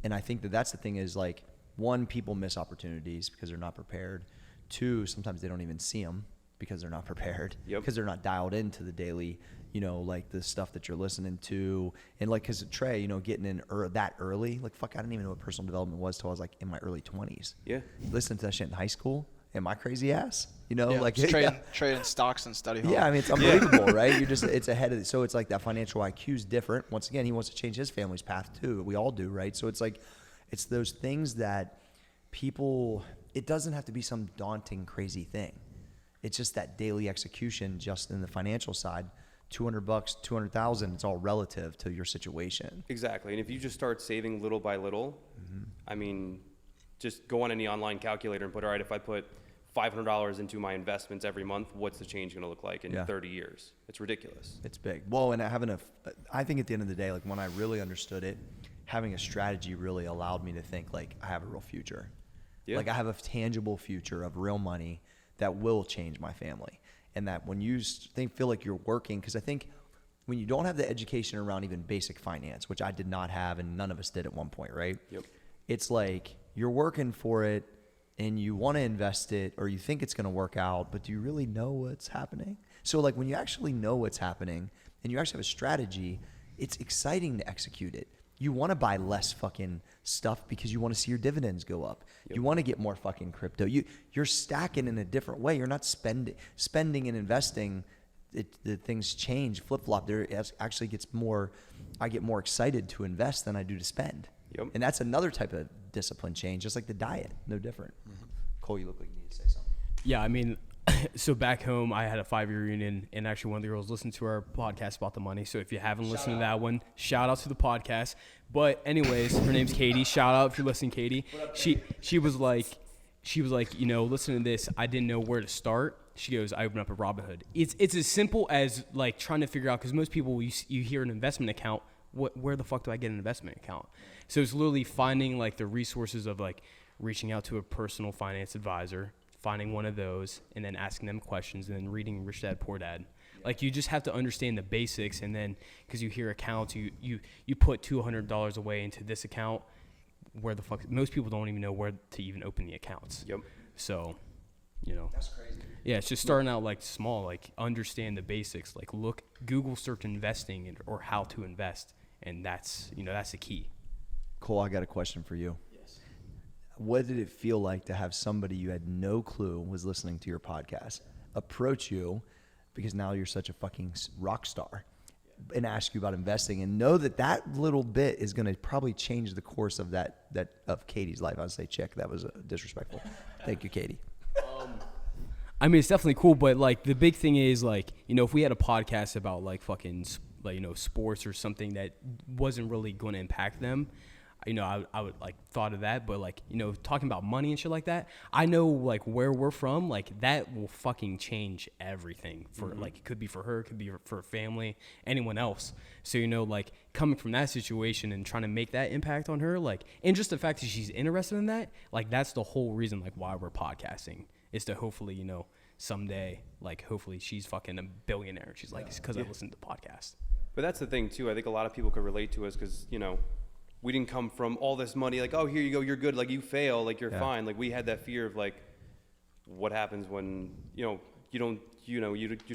Speaker 1: And I think that's the thing is like, one, people miss opportunities because they're not prepared. Two, sometimes they don't even see them because they're not prepared.
Speaker 5: Yep.
Speaker 1: Because they're not dialed into the daily, like the stuff that you're listening to. And like, cause Trey, getting in that early, like, fuck, I didn't even know what personal development was till I was like in my early 20s.
Speaker 5: Yeah.
Speaker 1: Listening to that shit in high school. Am I crazy ass?
Speaker 2: Yeah,
Speaker 1: like
Speaker 2: just trading stocks and study hall.
Speaker 1: Yeah, I mean, it's unbelievable, right? It's ahead of it. So it's like that financial IQ is different. Once again, he wants to change his family's path too. We all do, right? So it's like, it's those things that people, it doesn't have to be some daunting, crazy thing. It's just that daily execution just in the financial side. $200, 200,000, it's all relative to your situation.
Speaker 5: Exactly. And if you just start saving little by little, I mean, just go on any online calculator and put, all right, if I put $500 into my investments every month, what's the change going to look like in 30 years? It's ridiculous.
Speaker 1: It's big. Well, and I think at the end of the day, like when I really understood it, having a strategy really allowed me to think like I have a real future.
Speaker 5: Yeah.
Speaker 1: Like I have a tangible future of real money that will change my family. And that when you feel like you're working, because I think when you don't have the education around even basic finance, which I did not have and none of us did at one point, right?
Speaker 5: Yep.
Speaker 1: It's like you're working for it and you want to invest it or you think it's going to work out, but do you really know what's happening? So like when you actually know what's happening and you actually have a strategy, it's exciting to execute it. You want to buy less fucking stuff because you want to see your dividends go up. You want to get more fucking crypto. You're stacking in a different way. You're not spending and investing. The things change, flip flop. There actually gets more. I get more excited to invest than I do to spend.
Speaker 5: Yep.
Speaker 1: And that's another type of discipline change, just like the diet. No different. Cole, you look like you need to say something.
Speaker 3: Yeah, I mean, so back home, I had a 5-year reunion, and actually one of the girls listened to our podcast about the money. So if you haven't listened to that one, shout out to the podcast. But anyways, her name's Katie. Shout out if you're listening, Katie. She was like, you know, listen to this. I didn't know where to start. She goes, I opened up a Robinhood. It's as simple as like trying to figure out, because most people, you hear an investment account, where the fuck do I get an investment account? So it's literally finding like the resources of like reaching out to a personal finance advisor, finding one of those, and then asking them questions, and then reading Rich Dad Poor Dad. Like, you just have to understand the basics, and then because you hear accounts, you put $200 away into this account. Where the fuck? Most people don't even know where to even open the accounts.
Speaker 5: Yep.
Speaker 3: So, you know.
Speaker 1: That's crazy.
Speaker 3: Yeah, it's just starting out like small, like understand the basics, like Google search investing or how to invest, and that's the key.
Speaker 1: Cole, I got a question for you. Yes. What did it feel like to have somebody you had no clue was listening to your podcast approach you, because now you're such a fucking rock star, and ask you about investing, and know that little bit is going to probably change the course of of Katie's life? I would say, chick, that was disrespectful. Thank you, Katie.
Speaker 3: I mean, it's definitely cool, but like the big thing is like, you know, if we had a podcast about like fucking, like, you know, sports or something that wasn't really going to impact them, you know, I would like thought of that. But like, you know, talking about money and shit like that, I know like where we're from, like that will fucking change everything for like, it could be for her, it could be for family, anyone else. So, you know, like coming from that situation and trying to make that impact on her, like, and just the fact that she's interested in that, like that's the whole reason like why we're podcasting, is to hopefully, you know, someday, like hopefully she's fucking a billionaire. She's like, it's because I listened to the podcast.
Speaker 5: But that's the thing too. I think a lot of people could relate to us because, you know, we didn't come from all this money. Like, oh, here you go, you're good. Like, you fail, like you're fine. Like, we had that fear of like, what happens when you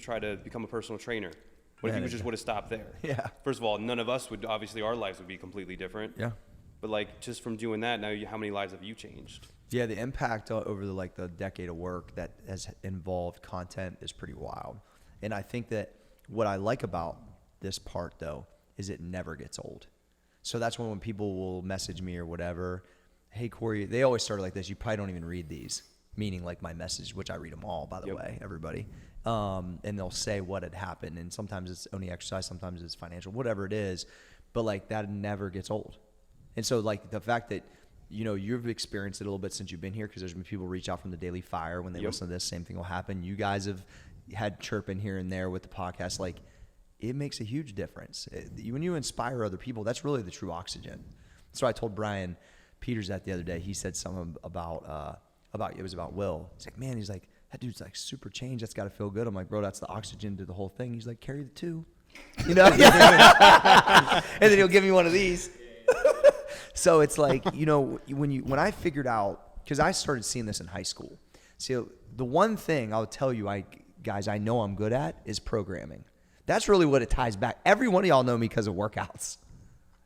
Speaker 5: try to become a personal trainer? What if you just would have stopped there?
Speaker 1: Yeah.
Speaker 5: First of all, none of us would, obviously our lives would be completely different.
Speaker 1: Yeah.
Speaker 5: But like, just from doing that, now how many lives have you changed?
Speaker 1: Yeah, the impact over the decade of work that has involved content is pretty wild. And I think that what I like about this part, though, is it never gets old. So that's when people will message me or whatever, hey, Corey, they always start like this, you probably don't even read these, meaning like my message, which I read them all, by the way, everybody. And they'll say what had happened. And sometimes it's only exercise, sometimes it's financial, whatever it is. But like that never gets old. And so like the fact that, you know, you've experienced it a little bit since you've been here, because there's been people reach out from the Daily Fire when they listen to this, same thing will happen. You guys have had chirping here and there with the podcast. Like, it makes a huge difference. When you inspire other people, that's really the true oxygen. So I told Brian Peters that the other day. He said something about it was about Will. He's like, man, he's like, that dude's like super changed. That's got to feel good. I'm like, bro, that's the oxygen to the whole thing. He's like, carry the two, you know? And then he'll give me one of these. So it's like, you know, when I figured out, because I started seeing this in high school. So the one thing I'll tell you, guys, I know I'm good at is programming. That's really what it ties back. Every one of y'all know me because of workouts.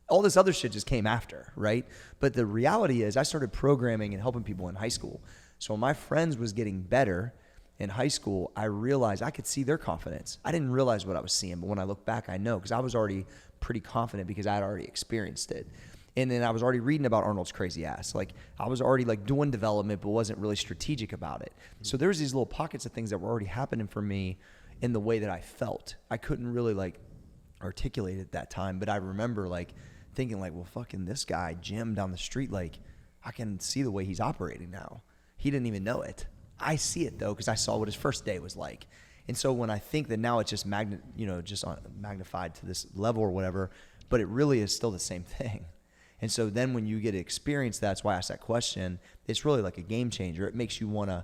Speaker 1: All this other shit just came after, right? But the reality is I started programming and helping people in high school. So when my friends was getting better in high school, I realized I could see their confidence. I didn't realize what I was seeing, but when I look back, I know, because I was already pretty confident because I had already experienced it. And then I was already reading about Arnold's crazy ass. Like, I was already like doing development, but wasn't really strategic about it. So there was these little pockets of things that were already happening for me in the way that I felt. I couldn't really like articulate it at that time, but I remember like thinking like, well, fucking this guy, Jim down the street, like I can see the way he's operating now. He didn't even know it. I see it though, because I saw what his first day was like. And so when I think that now it's just magnified to this level or whatever, but it really is still the same thing. And so then when you get to experience that's why I asked that question, it's really like a game changer. It makes you want to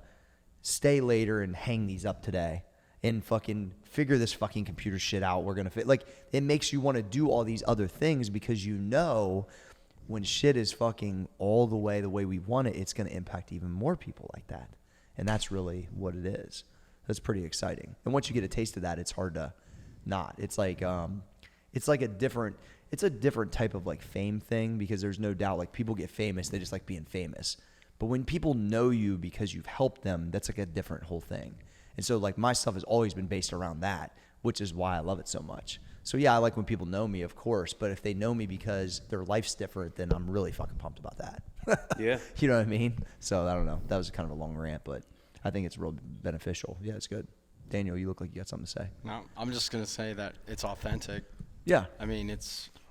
Speaker 1: stay later and hang these up today and fucking figure this fucking computer shit out. We're going to fit. Like, it makes you want to do all these other things because you know when shit is fucking all the way we want it, it's going to impact even more people like that. And that's really what it is. That's pretty exciting. And once you get a taste of that, it's hard to not. It's like a different, it's a different type of like fame thing, because there's no doubt like people get famous, they just like being famous. But when people know you because you've helped them, that's like a different whole thing. And so like my stuff has always been based around that, which is why I love it so much. So yeah, I like when people know me, of course, but if they know me because their life's different, then I'm really fucking pumped about that.
Speaker 5: Yeah.
Speaker 1: You know what I mean? So I don't know. That was kind of a long rant, but I think it's real beneficial. Yeah, it's good. Daniel, you look like you got something to say.
Speaker 4: No, I'm just gonna say that it's authentic.
Speaker 1: Yeah.
Speaker 4: I mean, it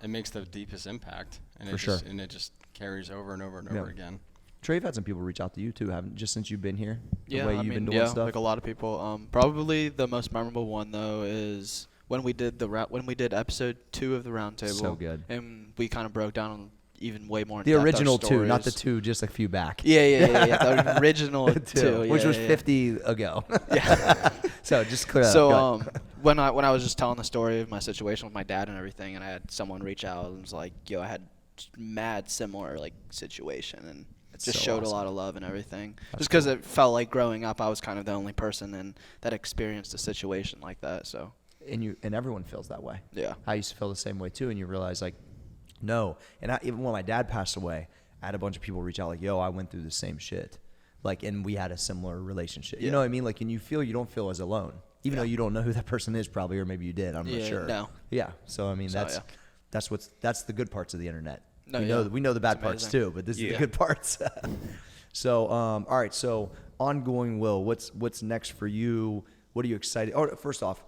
Speaker 4: makes the deepest impact, and
Speaker 1: For
Speaker 4: it
Speaker 1: sure.
Speaker 4: just, and it just carries over and over and over again.
Speaker 1: Trey, you've had some people reach out to you too, haven't just since you've been here? The
Speaker 2: Yeah,
Speaker 1: way
Speaker 2: I
Speaker 1: you've
Speaker 2: mean,
Speaker 1: been doing stuff?
Speaker 2: like a lot of people. Probably the most memorable one though is when we did episode 2 of the Roundtable.
Speaker 1: So good.
Speaker 2: And we kind of broke down on even way more.
Speaker 1: The
Speaker 2: in-depth our
Speaker 1: original 2, not the
Speaker 2: stories.
Speaker 1: 2 just a few back.
Speaker 2: Yeah. The original 2,
Speaker 1: which
Speaker 2: yeah,
Speaker 1: was
Speaker 2: yeah.
Speaker 1: 50 ago.
Speaker 2: Yeah.
Speaker 1: So just clear that
Speaker 2: So
Speaker 1: up.
Speaker 2: when I was just telling the story of my situation with my dad and everything, and I had someone reach out and was like, "Yo, I had mad similar like situation," and it just
Speaker 1: so
Speaker 2: showed
Speaker 1: awesome.
Speaker 2: a lot of love and everything.
Speaker 1: That's
Speaker 2: Just because
Speaker 1: cool.
Speaker 2: it felt like growing up, I was kind of the only person that experienced a situation like that. So
Speaker 1: And everyone feels that way.
Speaker 2: yeah,
Speaker 1: I used to feel the same way too, and you realize like, no. And even when my dad passed away, I had a bunch of people reach out like, "Yo, I went through the same shit," like, and we had a similar relationship. You
Speaker 2: Yeah.
Speaker 1: know what I mean? Like, and you don't feel as alone, even though you don't know who that person is probably, or maybe you did. I'm not
Speaker 2: Yeah,
Speaker 1: sure.
Speaker 2: no.
Speaker 1: Yeah. So I mean,
Speaker 2: So,
Speaker 1: that's the good parts of the internet.
Speaker 2: No,
Speaker 1: We know the bad
Speaker 2: It's
Speaker 1: parts
Speaker 2: amazing.
Speaker 1: too, but this is
Speaker 5: Yeah.
Speaker 1: the good parts. So all right. So ongoing, Will, what's next for you? What are you excited? Oh, first off,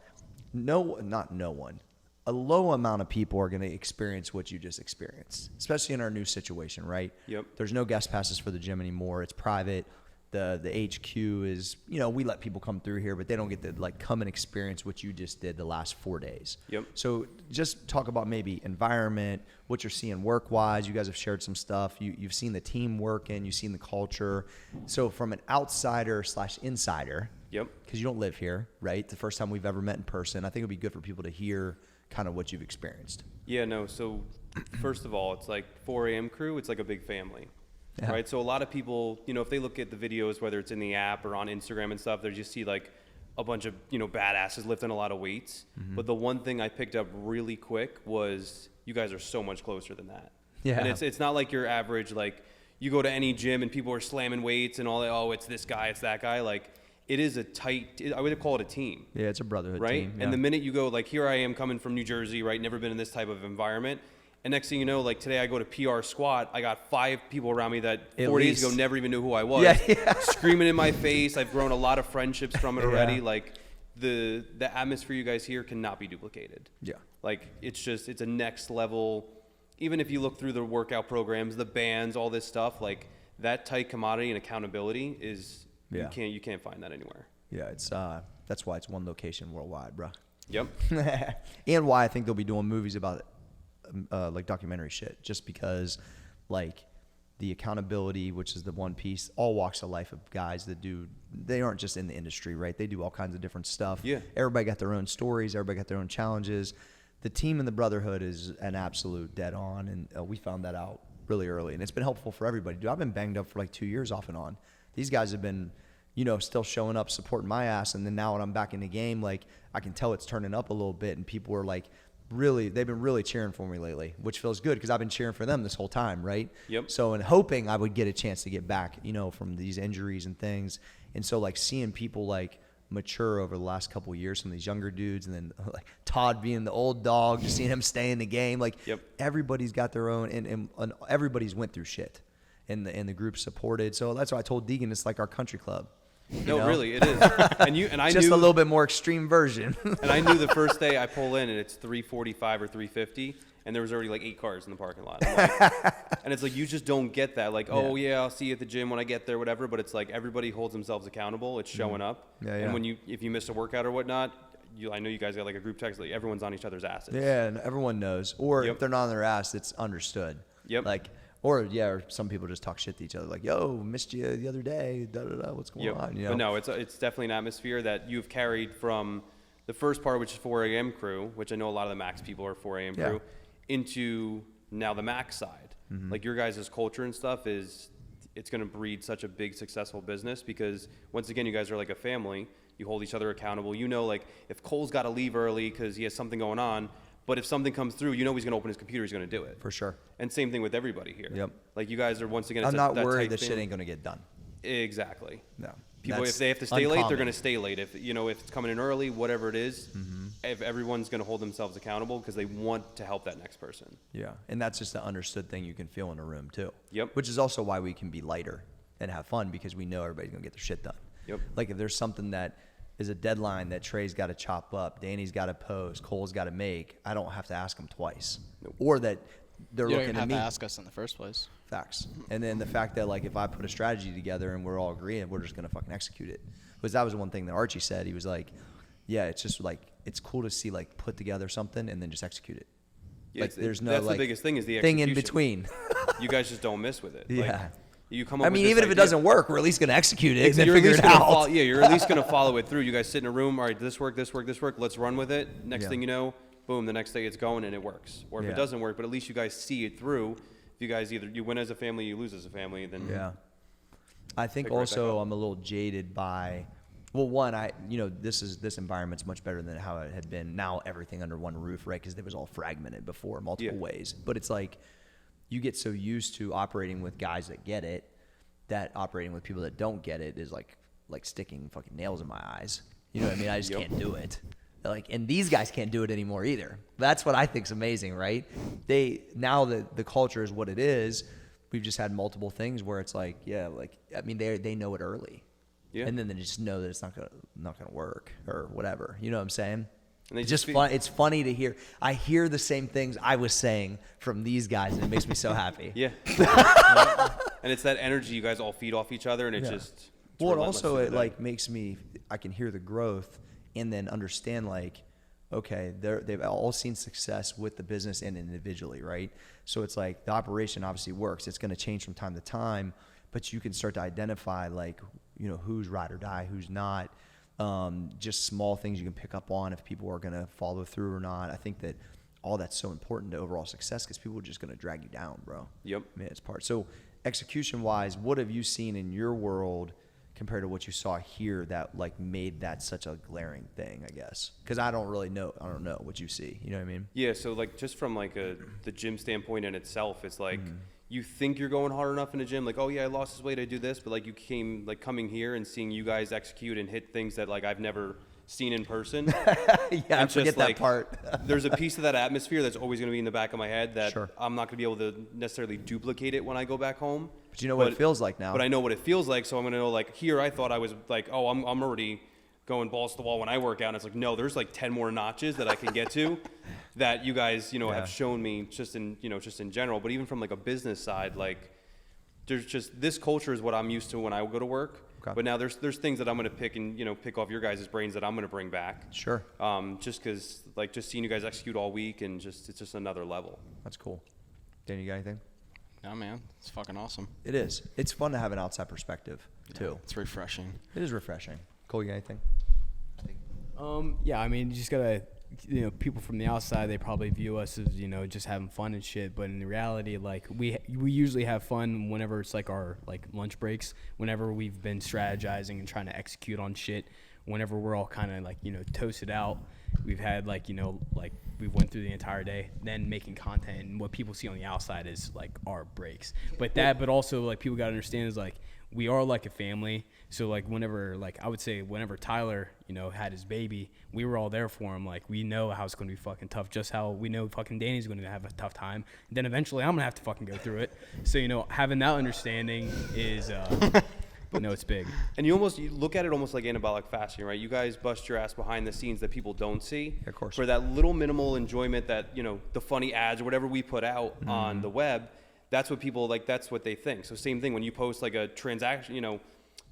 Speaker 1: not no one. A low amount of people are going to experience what you just experienced, especially in our new situation, right?
Speaker 5: Yep.
Speaker 1: There's no guest passes for the gym anymore. It's private. The HQ is, we let people come through here, but they don't get to like come and experience what you just did the last 4 days.
Speaker 5: Yep.
Speaker 1: So just talk about maybe environment, what you're seeing work-wise. You guys have shared some stuff. You've seen the team working. You've seen the culture. So from an outsider/insider,
Speaker 5: Yep.
Speaker 1: because you don't live here, right? The first time we've ever met in person. I think it would be good for people to hear kind of what you've experienced.
Speaker 5: Yeah, no. So first of all, it's like 4 a.m. crew. It's like a big family,
Speaker 1: Yeah.
Speaker 5: right? So a lot of people, if they look at the videos, whether it's in the app or on Instagram and stuff, they just see like a bunch of, badasses lifting a lot of weights.
Speaker 1: Mm-hmm.
Speaker 5: But the one thing I picked up really quick was you guys are so much closer than that.
Speaker 1: Yeah.
Speaker 5: And it's not like your average, like you go to any gym and people are slamming weights and all that. Oh, it's this guy, it's that guy. Like it is a tight, I would call it a team.
Speaker 1: Yeah, it's a brotherhood
Speaker 5: Right?
Speaker 1: team.
Speaker 5: And the minute you go, like, here I am coming from New Jersey, right? Never been in this type of environment. And next thing you know, like today I go to PR squat. I got 5 people around me that
Speaker 1: At
Speaker 5: 4 days ago
Speaker 1: least.
Speaker 5: never even knew who I was.
Speaker 1: Yeah.
Speaker 5: Screaming in my face. I've grown a lot of friendships from it already.
Speaker 1: Yeah.
Speaker 5: Like the atmosphere you guys here cannot be duplicated.
Speaker 1: Yeah.
Speaker 5: It's a next level. Even if you look through the workout programs, the bands, all this stuff, like that tight commodity and accountability is,
Speaker 1: Yeah.
Speaker 5: you can't find that anywhere.
Speaker 1: Yeah, it's that's why it's one location worldwide, bro.
Speaker 5: Yep.
Speaker 1: And why I think they'll be doing movies about like documentary shit, just because like the accountability, which is the one piece, all walks of life of guys that they aren't just in the industry, right? They do all kinds of different stuff.
Speaker 5: Yeah.
Speaker 1: Everybody got their own stories. Everybody got their own challenges. The team and the brotherhood is an absolute dead on, and we found that out really early, and it's been helpful for everybody. Dude, I've been banged up for like 2 years off and on. These guys have been, still showing up, supporting my ass, and then now when I'm back in the game, like I can tell it's turning up a little bit, and people are like, they've been really cheering for me lately, which feels good because I've been cheering for them this whole time, right?
Speaker 5: Yep.
Speaker 1: So, and hoping I would get a chance to get back, from these injuries and things. And so, like, seeing people, like, mature over the last couple of years, some of these younger dudes, and then, like, Todd being the old dog, just seeing him stay in the game. Like,
Speaker 5: Yep.
Speaker 1: everybody's got their own, and everybody's went through shit. And the group supported. So that's why I told Deegan it's like our country club.
Speaker 5: No, really, it is. And I
Speaker 1: Just
Speaker 5: knew
Speaker 1: a little bit more extreme version.
Speaker 5: And I knew the first day I pull in and it's 345 or 350, and there was already like 8 cars in the parking lot. I'm like, and it's like you just don't get that. Like, oh yeah, I'll see you at the gym when I get there, whatever. But it's like everybody holds themselves accountable. It's showing up.
Speaker 1: Yeah, yeah.
Speaker 5: And if you miss a workout or whatnot, I know you guys got like a group text. Like everyone's on each other's asses.
Speaker 1: Yeah, and everyone knows. Or
Speaker 5: Yep.
Speaker 1: if they're not on their ass, it's understood.
Speaker 5: Yep.
Speaker 1: Like, or some people just talk shit to each other. Like, yo, missed you the other day. Da da da. What's going
Speaker 5: Yep.
Speaker 1: on?
Speaker 5: But no, it's definitely an atmosphere that you've carried from the first part, which is 4 a.m. crew, which I know a lot of the Max people are 4 a.m.
Speaker 1: Yeah.
Speaker 5: crew, into now the Max side.
Speaker 1: Mm-hmm.
Speaker 5: Like your guys' culture and stuff it's going to breed such a big successful business because once again, you guys are like a family. You hold each other accountable. Like if Cole's got to leave early because he has something going on, But if something comes through, you know he's going to open his computer, he's going to do it.
Speaker 1: For sure.
Speaker 5: And same thing with everybody here.
Speaker 1: Yep.
Speaker 5: Like you guys are, once again,
Speaker 1: I'm
Speaker 5: it's
Speaker 1: not
Speaker 5: that
Speaker 1: worried
Speaker 5: tight
Speaker 1: that shit
Speaker 5: family.
Speaker 1: ain't going to get done.
Speaker 5: Exactly.
Speaker 1: No.
Speaker 5: People,
Speaker 1: That's
Speaker 5: if they have to stay late, they're
Speaker 1: uncommon.
Speaker 5: going to stay late. If it's coming in early, whatever it is, if everyone's going to hold themselves accountable because they want to help that next person.
Speaker 1: Yeah, and that's just an understood thing you can feel in a room too.
Speaker 5: Yep.
Speaker 1: Which is also why we can be lighter and have fun because we know everybody's gonna get their shit done.
Speaker 5: Yep.
Speaker 1: Like if there's something that is a deadline that Trey's got to chop up, Danny's got to post, Cole's got to make, I don't have to ask them twice, or that they're
Speaker 2: You don't
Speaker 1: looking
Speaker 2: even
Speaker 1: at
Speaker 2: have
Speaker 1: me.
Speaker 2: to ask us in the first place.
Speaker 1: Facts. And then the fact that like if I put a strategy together and we're all agreeing, we're just gonna fucking execute it. Because that was one thing that Archie said. He was like, "Yeah, it's just like it's cool to see like put together something and then just execute it.
Speaker 5: Yeah,
Speaker 1: Like there's no
Speaker 5: that's
Speaker 1: like
Speaker 5: the biggest thing is the
Speaker 1: thing
Speaker 5: execution.
Speaker 1: in between."
Speaker 5: You guys just don't miss with it.
Speaker 1: Yeah.
Speaker 5: Like, you come up
Speaker 1: I
Speaker 5: with
Speaker 1: mean,
Speaker 5: this
Speaker 1: even if it
Speaker 5: idea-
Speaker 1: doesn't work, we're at least gonna execute it and then
Speaker 5: You're at
Speaker 1: figure
Speaker 5: least
Speaker 1: it
Speaker 5: gonna
Speaker 1: out.
Speaker 5: you're at least going to follow it through. You guys sit in a room, all right, this work, let's run with it. Next
Speaker 1: Yeah.
Speaker 5: thing you know, boom, the next day it's going and it works. Or if
Speaker 1: Yeah.
Speaker 5: it doesn't work, but at least you guys see it through. If you guys either you win as a family, you lose as a family, then
Speaker 1: Yeah. I think
Speaker 5: Pick right back
Speaker 1: also
Speaker 5: up.
Speaker 1: I'm a little jaded by, well, one, this environment's much better than how it had been. Now everything under one roof, right? Because it was all fragmented before, multiple
Speaker 5: Yeah.
Speaker 1: ways. But it's like you get so used to operating with guys that get it, that operating with people that don't get it is like sticking fucking nails in my eyes. You know what I mean? I just
Speaker 5: Yep.
Speaker 1: can't do it. Like, and these guys can't do it anymore either. That's what I think's amazing, right? Now that the culture is what it is, we've just had multiple things where it's like, yeah, like I mean they know it early,
Speaker 5: Yeah.
Speaker 1: and then they just know that it's not gonna work or whatever. You know what I'm saying?
Speaker 5: And they
Speaker 1: It's
Speaker 5: just
Speaker 1: just
Speaker 5: be-
Speaker 1: fun. It's funny to hear. I hear the same things I was saying from these guys, and it makes me so happy.
Speaker 5: yeah. And it's that energy you guys all feed off each other, and it
Speaker 1: Yeah.
Speaker 5: just it's
Speaker 1: Well, and
Speaker 5: relentless
Speaker 1: also
Speaker 5: through
Speaker 1: it
Speaker 5: the
Speaker 1: like
Speaker 5: day.
Speaker 1: makes me. I can hear the growth, and then understand like, okay, they've all seen success with the business and individually, right? So it's like the operation obviously works. It's going to change from time to time, but you can start to identify like, who's ride or die, who's not. Just small things you can pick up on if people are going to follow through or not. I think that all that's so important to overall success because people are just going to drag you down, bro.
Speaker 5: Yep.
Speaker 1: I mean, it's part. So execution wise, what have you seen in your world compared to what you saw here that like made that such a glaring thing, I guess? Because I don't know what you see. You know what I mean?
Speaker 5: Yeah, so like just from like the gym standpoint in itself, it's like you think you're going hard enough in the gym, like, oh yeah, I lost this weight, I do this, but like you came like coming here and seeing you guys execute and hit things that like I've never seen in person.
Speaker 1: Yeah, I
Speaker 5: And
Speaker 1: forget
Speaker 5: just,
Speaker 1: that
Speaker 5: like,
Speaker 1: part.
Speaker 5: There's a piece of that atmosphere that's always going to be in the back of my head that
Speaker 1: Sure.
Speaker 5: I'm not going to be able to necessarily duplicate it when I go back home.
Speaker 1: But you know what it feels like now.
Speaker 5: But I know what it feels like, so I'm going to know like here I thought I was like, oh, I'm already going balls to the wall when I work out. And it's like, no, there's like 10 more notches that I can get to that you guys,
Speaker 1: Yeah.
Speaker 5: have shown me just in general. But even from like a business side, like there's just this culture is what I'm used to when I go to work.
Speaker 1: Okay.
Speaker 5: But now there's things that I'm going to pick off your guys' brains that I'm going to bring back.
Speaker 1: Sure.
Speaker 5: Just because like just seeing you guys execute all week and it's just another level.
Speaker 1: That's cool. Danny, you got anything?
Speaker 4: Yeah, man, it's fucking awesome.
Speaker 1: It is. It's fun to have an outside perspective too.
Speaker 4: It's refreshing.
Speaker 1: It is refreshing. Cole, you got anything?
Speaker 3: Yeah, I mean, you just gotta, people from the outside, they probably view us as, just having fun and shit. But in reality, like we usually have fun whenever it's like our like lunch breaks, whenever we've been strategizing and trying to execute on shit, whenever we're all kind of like, toasted out. We've had like, like we went through the entire day, then making content, and what people see on the outside is like our breaks. But also like people gotta understand is like we are like a family. So like whenever Tyler, had his baby, we were all there for him. Like we know how it's gonna be fucking tough, just how we know fucking Danny's gonna have a tough time. And then eventually I'm gonna have to fucking go through it. So having that understanding is it's big.
Speaker 5: And you look at it almost like anabolic fasting, right? You guys bust your ass behind the scenes that people don't see.
Speaker 1: Of course.
Speaker 5: For that little minimal enjoyment that, the funny ads or whatever we put out on the web, that's what people like, that's what they think. So same thing when you post like a transaction,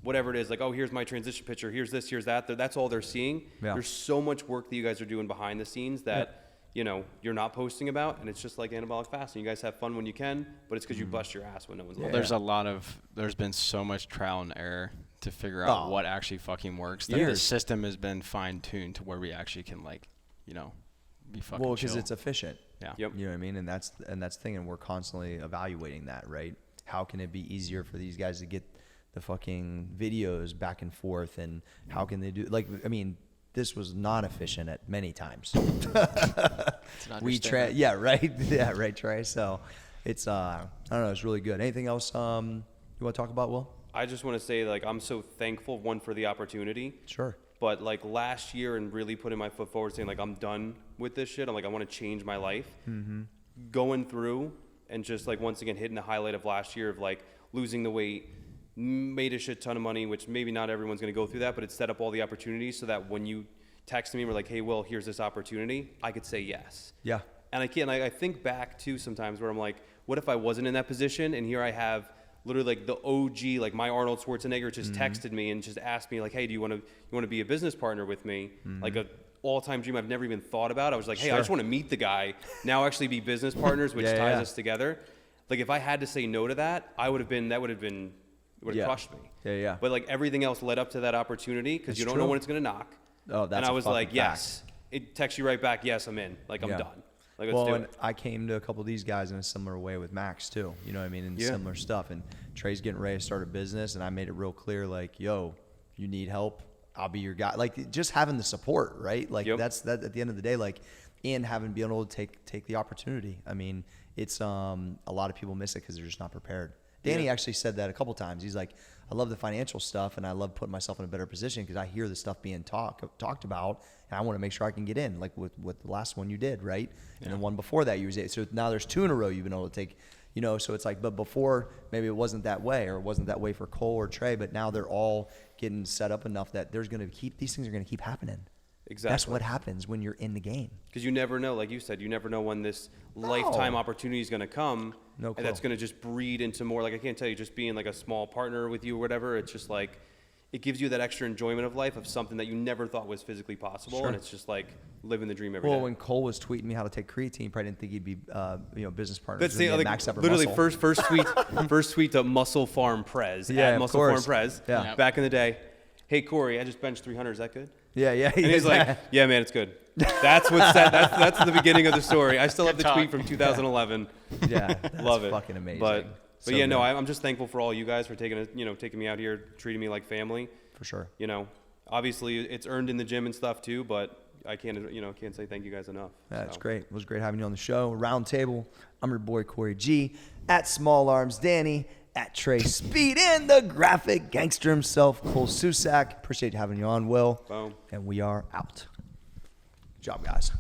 Speaker 5: whatever it is, like, oh, here's my transition picture, here's this, here's that, that's all they're seeing.
Speaker 1: Yeah.
Speaker 5: There's so much work that you guys are doing behind the scenes that, you're not posting about, and it's just like anabolic fasting. You guys have fun when you can, but it's because you bust your ass when no one's
Speaker 1: Yeah.
Speaker 5: looking.
Speaker 4: There's been so much trial and error to figure out
Speaker 1: Oh.
Speaker 4: what actually fucking works. That the
Speaker 1: Years.
Speaker 4: system has been fine tuned to where we actually can be fucking
Speaker 1: Well, because
Speaker 4: chill.
Speaker 1: it's efficient.
Speaker 4: Yeah.
Speaker 5: Yep.
Speaker 1: You know what I mean? And that's the thing, and we're constantly evaluating that, right? How can it be easier for these guys to get the fucking videos back and forth, and how can they do this was not efficient at many times.
Speaker 2: It's an understatement.
Speaker 1: Yeah, right. Yeah, right, Trey. So it's I don't know, it's really good. Anything else you want to talk about, Will?
Speaker 5: I just want to say, like, I'm so thankful, one, for the opportunity.
Speaker 1: Sure.
Speaker 5: But, like, last year and really putting my foot forward saying, like, I'm done with this shit. I'm like, I want to change my life. Mm-hmm. Going through and just, like, once again, hitting the highlight of last year of, like, losing the weight, made a shit ton of money, which maybe not everyone's going to go through that, but it set up all the opportunities so that when you text me and we're like, hey, Will, here's this opportunity, I could say yes.
Speaker 1: Yeah.
Speaker 5: And I think back, too, sometimes where I'm like, what if I wasn't in that position and here I have literally like the OG, like my Arnold Schwarzenegger just texted me and just asked me like, hey, do you want to be a business partner with me? Like a all-time dream I've never even thought about. I was like, hey, I just want to meet the guy, now actually be business partners, which ties us together. Like if I had to say no to that, it would have crushed me.
Speaker 1: Yeah.
Speaker 5: But like everything else led up to that opportunity because you don't know when it's going to knock.
Speaker 1: Oh, that's
Speaker 5: and I was like,
Speaker 1: fact.
Speaker 5: yes. It texts you right back, yes, I'm in. Like I'm done. Like, let's do
Speaker 1: and
Speaker 5: it.
Speaker 1: I came to a couple of these guys in a similar way with Max too. You know what I mean? And similar stuff. And Trey's getting ready to start a business, and I made it real clear, like, yo, you need help, I'll be your guy. Like just having the support, right? Like that's that at the end of the day, like, and having been able to take the opportunity. I mean, it's a lot of people miss it because they're just not prepared. Danny actually said that a couple times. He's like, I love the financial stuff and I love putting myself in a better position because I hear the stuff being talked about and I want to make sure I can get in, like with the last one you did, right? And the one before that you was so now there's 2 in a row you've been able to take, you know, so it's like, but before maybe it wasn't that way or it wasn't that way for Cole or Trey, but now they're all getting set up enough that these things are going to keep happening.
Speaker 5: Exactly.
Speaker 1: That's what happens when you're in the game.
Speaker 5: Because you never know, like you said, you never know when this lifetime opportunity is going to come.
Speaker 1: No clue.
Speaker 5: And that's going to just breed into more. Like I can't tell you, just being like a small partner with you or whatever. It's just like, it gives you that extra enjoyment of life of something that you never thought was physically possible.
Speaker 1: Sure.
Speaker 5: And it's just like living the dream every day.
Speaker 1: Well, when Cole was tweeting me how to take creatine, probably didn't think he'd be, business partners.
Speaker 5: That's
Speaker 1: with me
Speaker 5: the
Speaker 1: at
Speaker 5: like,
Speaker 1: Max Effort
Speaker 5: literally
Speaker 1: Muscle.
Speaker 5: first tweet to Muscle Farm Prez
Speaker 1: Yeah,
Speaker 5: at
Speaker 1: of
Speaker 5: Muscle Farm
Speaker 1: course.
Speaker 5: Prez
Speaker 1: Yeah.
Speaker 5: back in the day. Hey Corey, I just benched 300. Is that good?
Speaker 1: Yeah.
Speaker 5: And he's like, yeah, man, it's good. That's what's said. That's the beginning of the story. I still have the
Speaker 2: Good
Speaker 5: tweet
Speaker 2: talk.
Speaker 5: from 2011.
Speaker 1: Yeah, that's
Speaker 5: Love it.
Speaker 1: fucking amazing.
Speaker 5: But
Speaker 1: So
Speaker 5: yeah, no,
Speaker 1: good.
Speaker 5: I'm just thankful for all you guys for taking me out here, treating me like family.
Speaker 1: For sure.
Speaker 5: You know, obviously it's earned in the gym and stuff too, but I can't say thank you guys enough.
Speaker 1: That's
Speaker 5: So.
Speaker 1: great. It was great having you on the show. Roundtable. I'm your boy CoryG. At Small Arms Danny. At Trey Speed and the graphic gangster himself, Cole Susak. Appreciate having you on, Will.
Speaker 5: Boom.
Speaker 1: And we are out. Good job, guys.